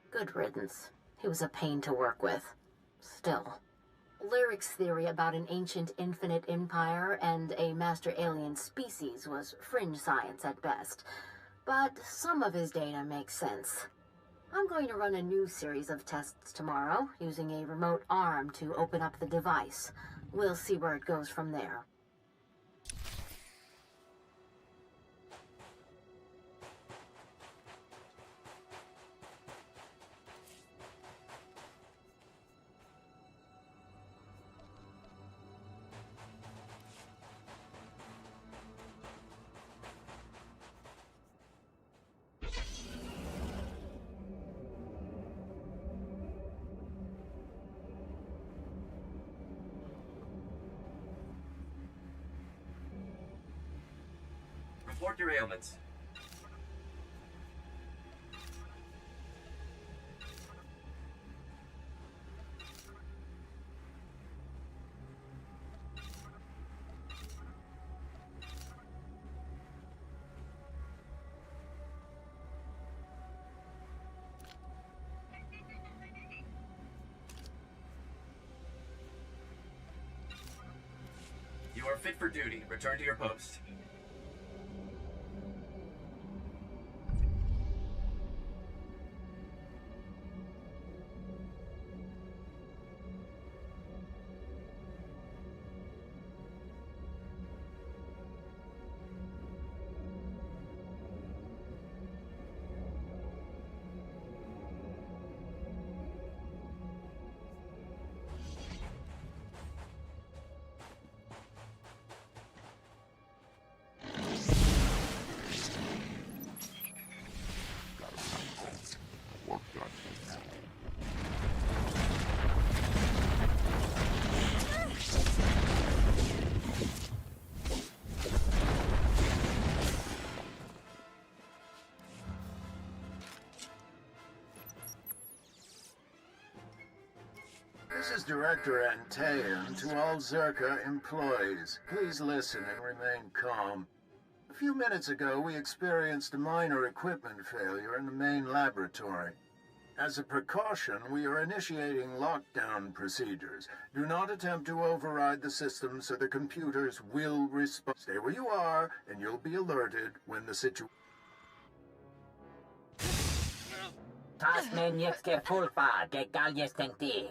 Good riddance. He was a pain to work with. Still. Lyric's theory about an ancient infinite empire and a master alien species was fringe science at best, but some of his data makes sense. I'm going to run a new series of tests tomorrow, using a remote arm to open up the device. We'll see where it goes from there. Report your ailments. You are fit for duty. Return to your post. This is Director Antaean to all Zerka employees. Please listen and remain calm. A few minutes ago, we experienced a minor equipment failure in the main laboratory. As a precaution, we are initiating lockdown procedures. Do not attempt to override the system, so the computers will respond. Stay where you are, and you'll be alerted when the situation... Tasmen jetzt gefulpa, gegal jestem ty.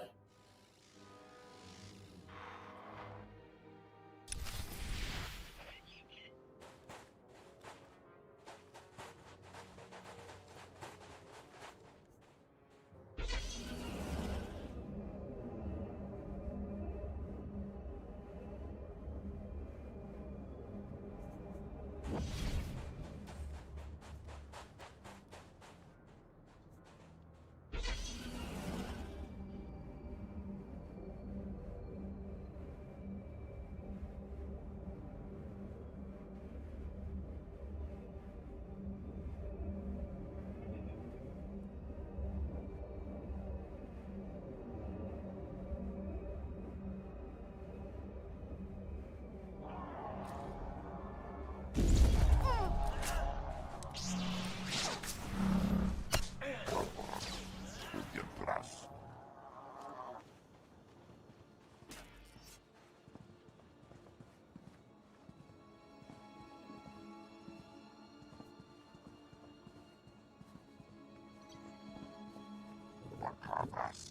Havas,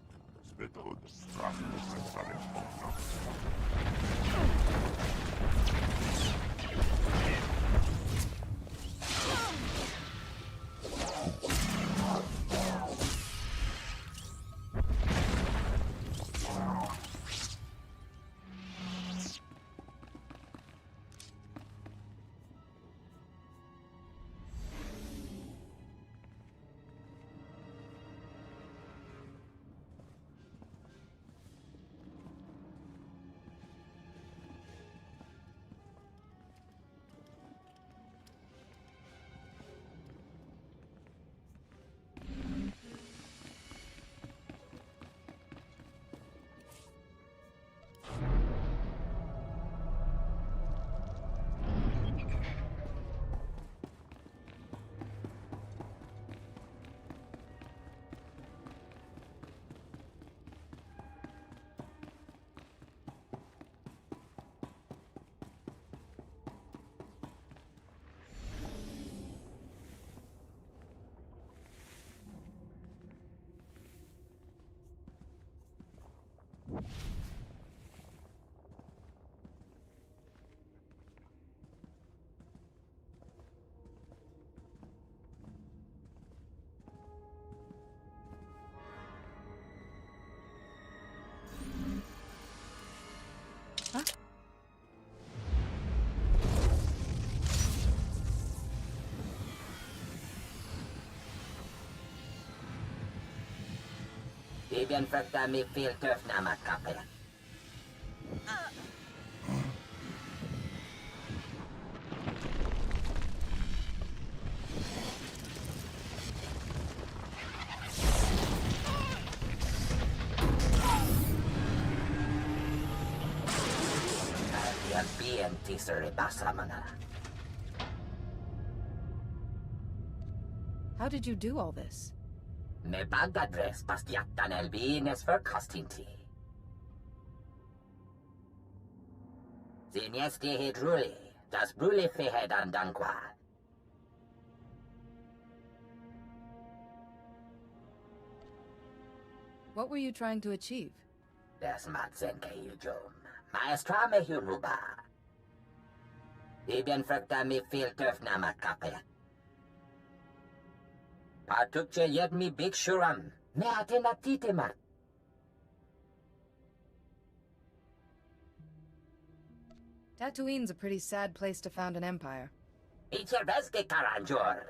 Swtor, Ibyan fakta mi filter na makape. Yan BNT basa mana. How did you do all this? Me bagadres pastiaktan elbines för kastinti. Zinesti hidruli, das bruli fehedan dankwa. What were you trying to achieve? Des matsen kayujom. Maestra me huruba. Ibyan fakta mi filter na makape. Patukche yet mi big shuram. Me atenatitema. Tatooine's a pretty sad place to found an empire. Icherveske karanjor.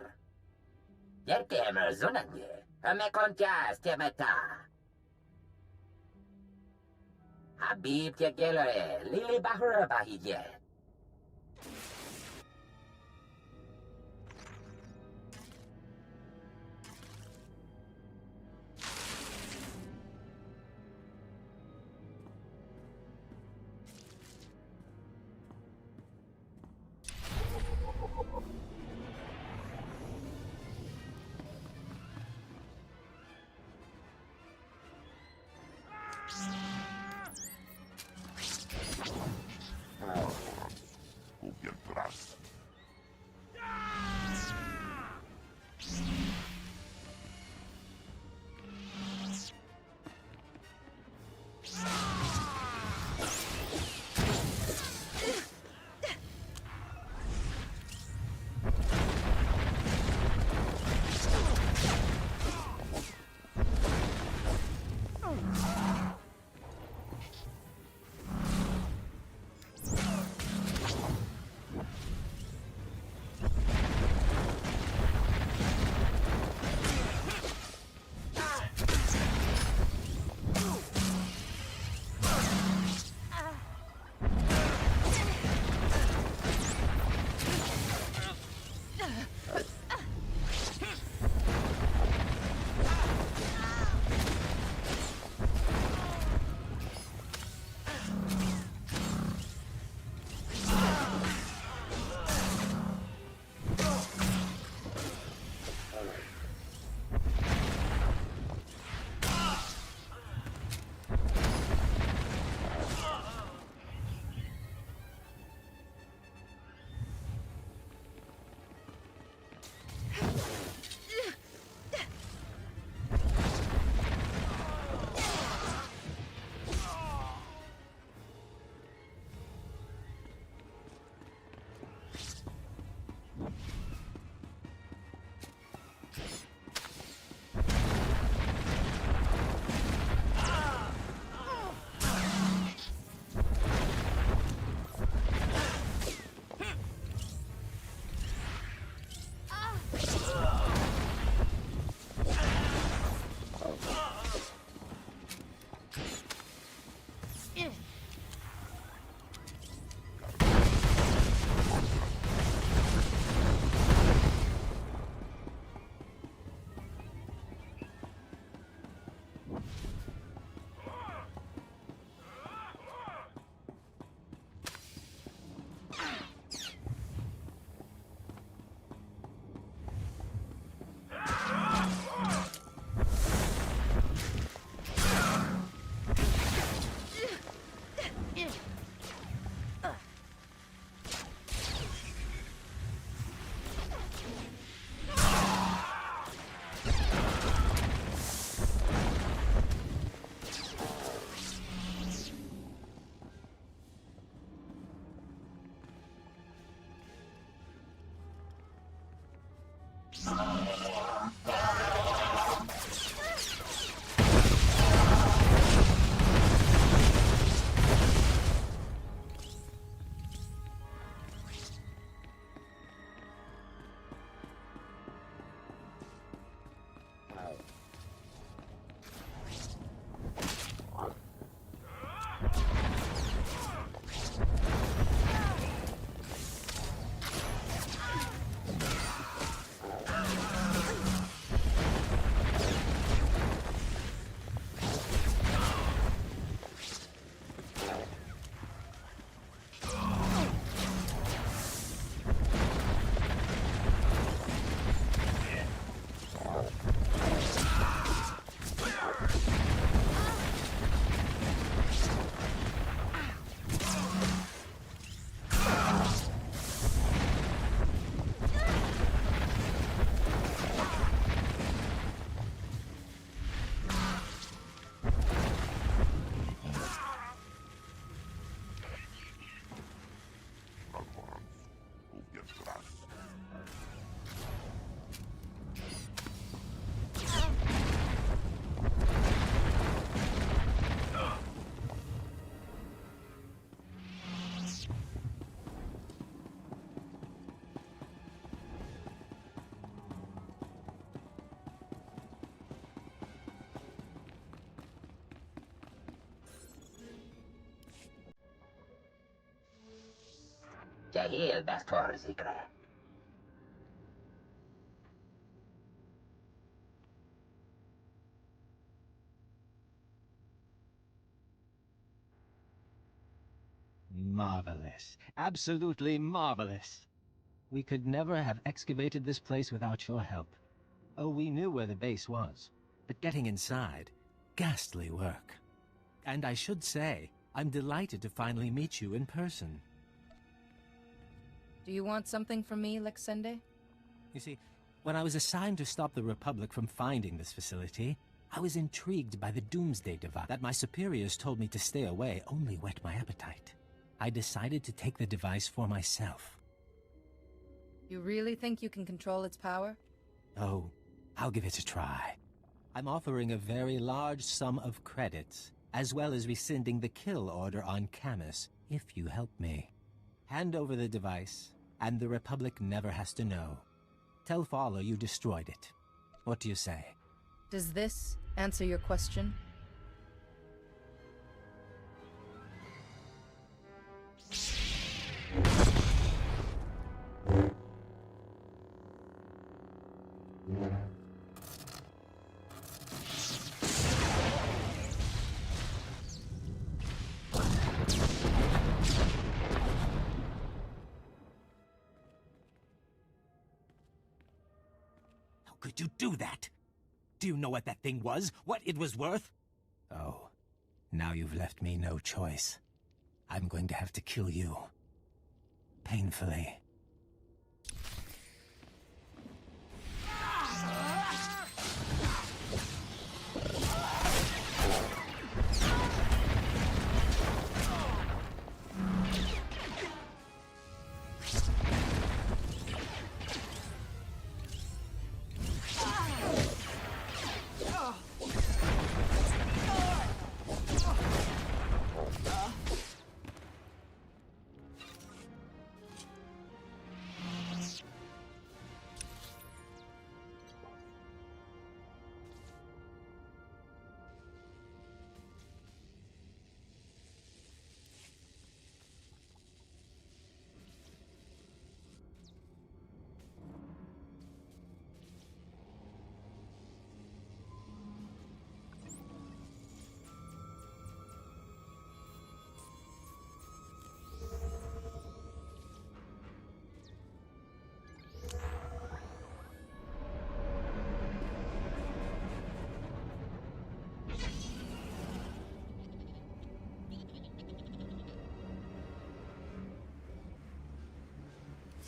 Yerte emer zunanye. Ame kontias temeta. Habib te gelere. Lili bahura bahije. Jahil Bastor Zikra. Marvelous. Absolutely marvelous. We could never have excavated this place without your help. Oh, we knew where the base was. But getting inside, ghastly work. And I should say, I'm delighted to finally meet you in person. Do you want something from me, Lexende? You see, when I was assigned to stop the Republic from finding this facility, I was intrigued by the Doomsday device. That my superiors told me to stay away only whet my appetite. I decided to take the device for myself. You really think you can control its power? Oh, I'll give it a try. I'm offering a very large sum of credits, as well as rescinding the kill order on Camus, if you help me. Hand over the device, and the Republic never has to know. Tell Fowler you destroyed it. What do you say? Does this answer your question? How could you do that? Do you know what that thing was? What it was worth? Oh, now you've left me no choice. I'm going to have to kill you. Painfully.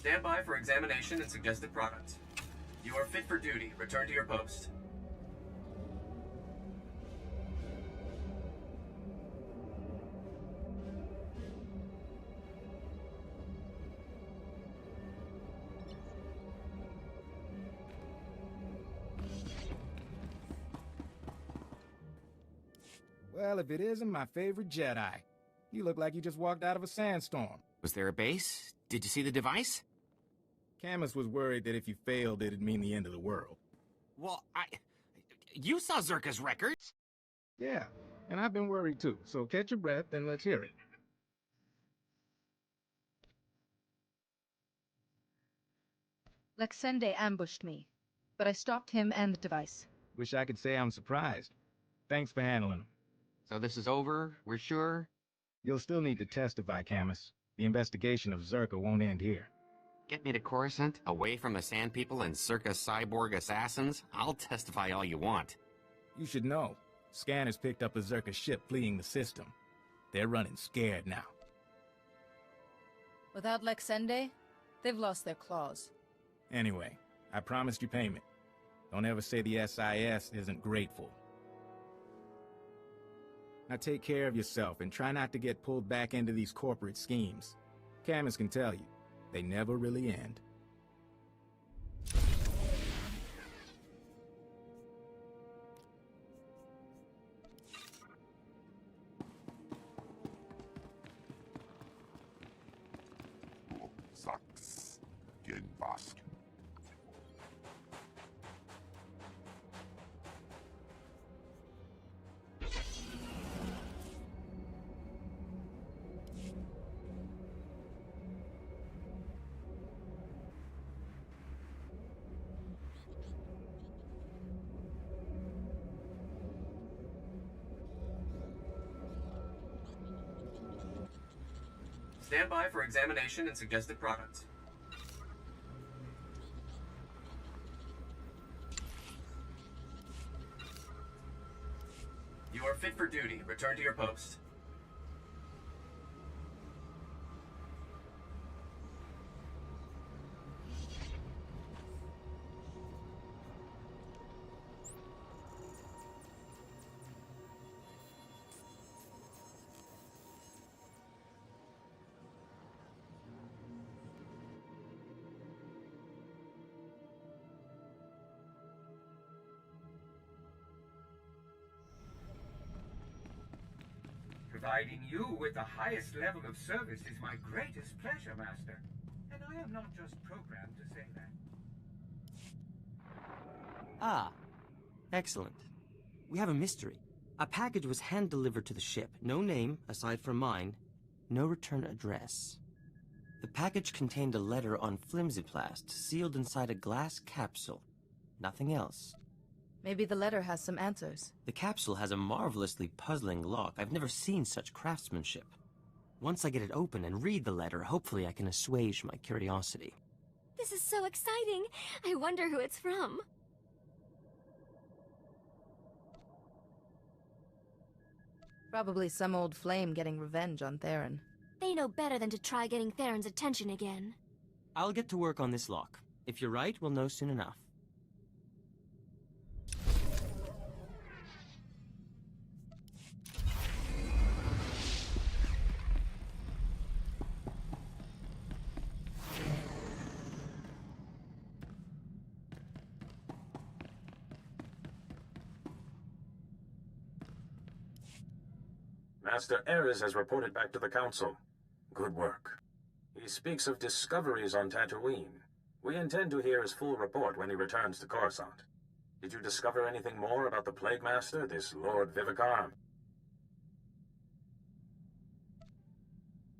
Stand by for examination and suggested product. You are fit for duty. Return to your post. Well, if it isn't my favorite Jedi, you look like you just walked out of a sandstorm. Was there a base? Did you see the device? Camus was worried that if you failed, it'd mean the end of the world. Well, you saw Zerka's records. Yeah, and I've been worried too, so catch your breath and let's hear it. Lexende ambushed me, but I stopped him and the device. Wish I could say I'm surprised. Thanks for handling him. So this is over? We're sure? You'll still need to testify, Camus. The investigation of Zerka won't end here. Get me to Coruscant, away from the Sand People and circa cyborg assassins? I'll testify all you want. You should know. Scanners picked up a Zerka ship fleeing the system. They're running scared now. Without Lexende, they've lost their claws. Anyway, I promised you payment. Don't ever say the SIS isn't grateful. Now take care of yourself and try not to get pulled back into these corporate schemes. Camus can tell you, they never really end. Sax. Gen Bask. Stand by for examination and suggested products. You are fit for duty. Return to your post. Providing you with the highest level of service is my greatest pleasure, Master. And I am not just programmed to say that. Ah, excellent. We have a mystery. A package was hand-delivered to the ship. No name, aside from mine. No return address. The package contained a letter on flimsiplast, sealed inside a glass capsule. Nothing else. Maybe the letter has some answers. The capsule has a marvelously puzzling lock. I've never seen such craftsmanship. Once I get it open and read the letter, hopefully I can assuage my curiosity. This is so exciting. I wonder who it's from. Probably some old flame getting revenge on Theron. They know better than to try getting Theron's attention again. I'll get to work on this lock. If you're right, we'll know soon enough. Master Ares has reported back to the Council. Good work. He speaks of discoveries on Tatooine. We intend to hear his full report when he returns to Coruscant. Did you discover anything more about the Plague Master, this Lord Vivicar?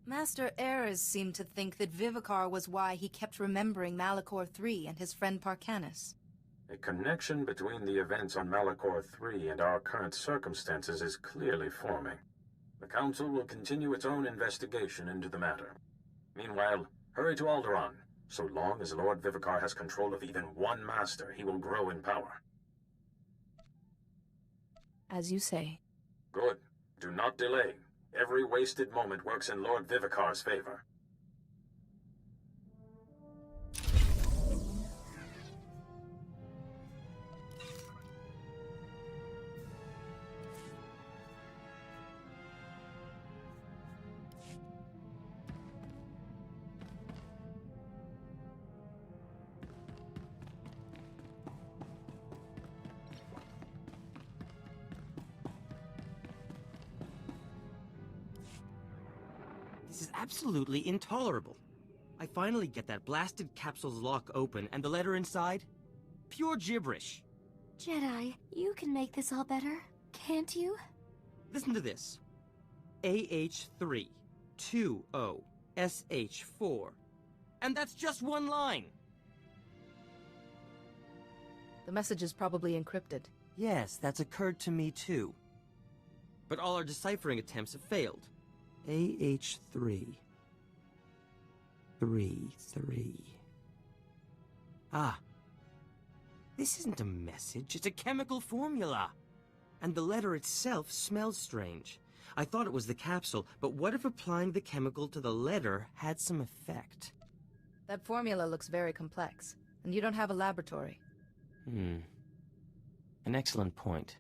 Master Ares seemed to think that Vivicar was why he kept remembering Malachor III and his friend Parcanis. A connection between the events on Malachor III and our current circumstances is clearly forming. The Council will continue its own investigation into the matter. Meanwhile, hurry to Alderaan. So long as Lord Vivicar has control of even one master, he will grow in power. As you say. Good. Do not delay. Every wasted moment works in Lord Vivicar's favor. This is absolutely intolerable. I finally get that blasted capsule's lock open, and the letter inside? Pure gibberish. Jedi, you can make this all better, can't you? Listen to this. AH3, 2O, SH4. And that's just one line! The message is probably encrypted. Yes, that's occurred to me too. But all our deciphering attempts have failed. AH3. 3. Ah. This isn't a message, it's a chemical formula. And the letter itself smells strange. I thought it was the capsule, but what if applying the chemical to the letter had some effect? That formula looks very complex, and you don't have a laboratory. An excellent point.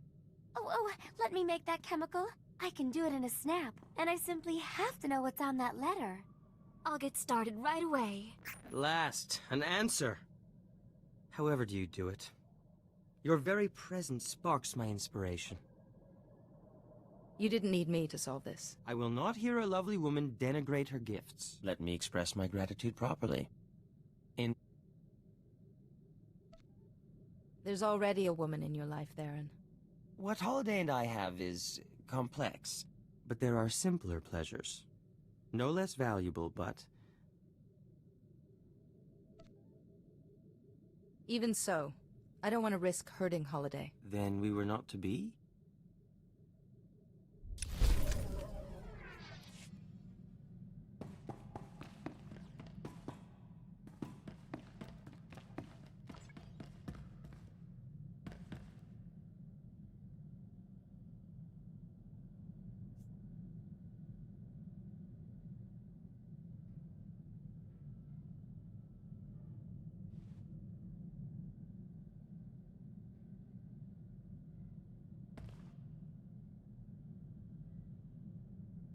Oh, let me make that chemical. I can do it in a snap, and I simply have to know what's on that letter. I'll get started right away. At last, an answer. However do you do it? Your very presence sparks my inspiration. You didn't need me to solve this. I will not hear a lovely woman denigrate her gifts. Let me express my gratitude properly. There's already a woman in your life, Theron. What Holiday and I have is complex, but there are simpler pleasures. No less valuable, but... Even so, I don't want to risk hurting Holiday. Then we were not to be?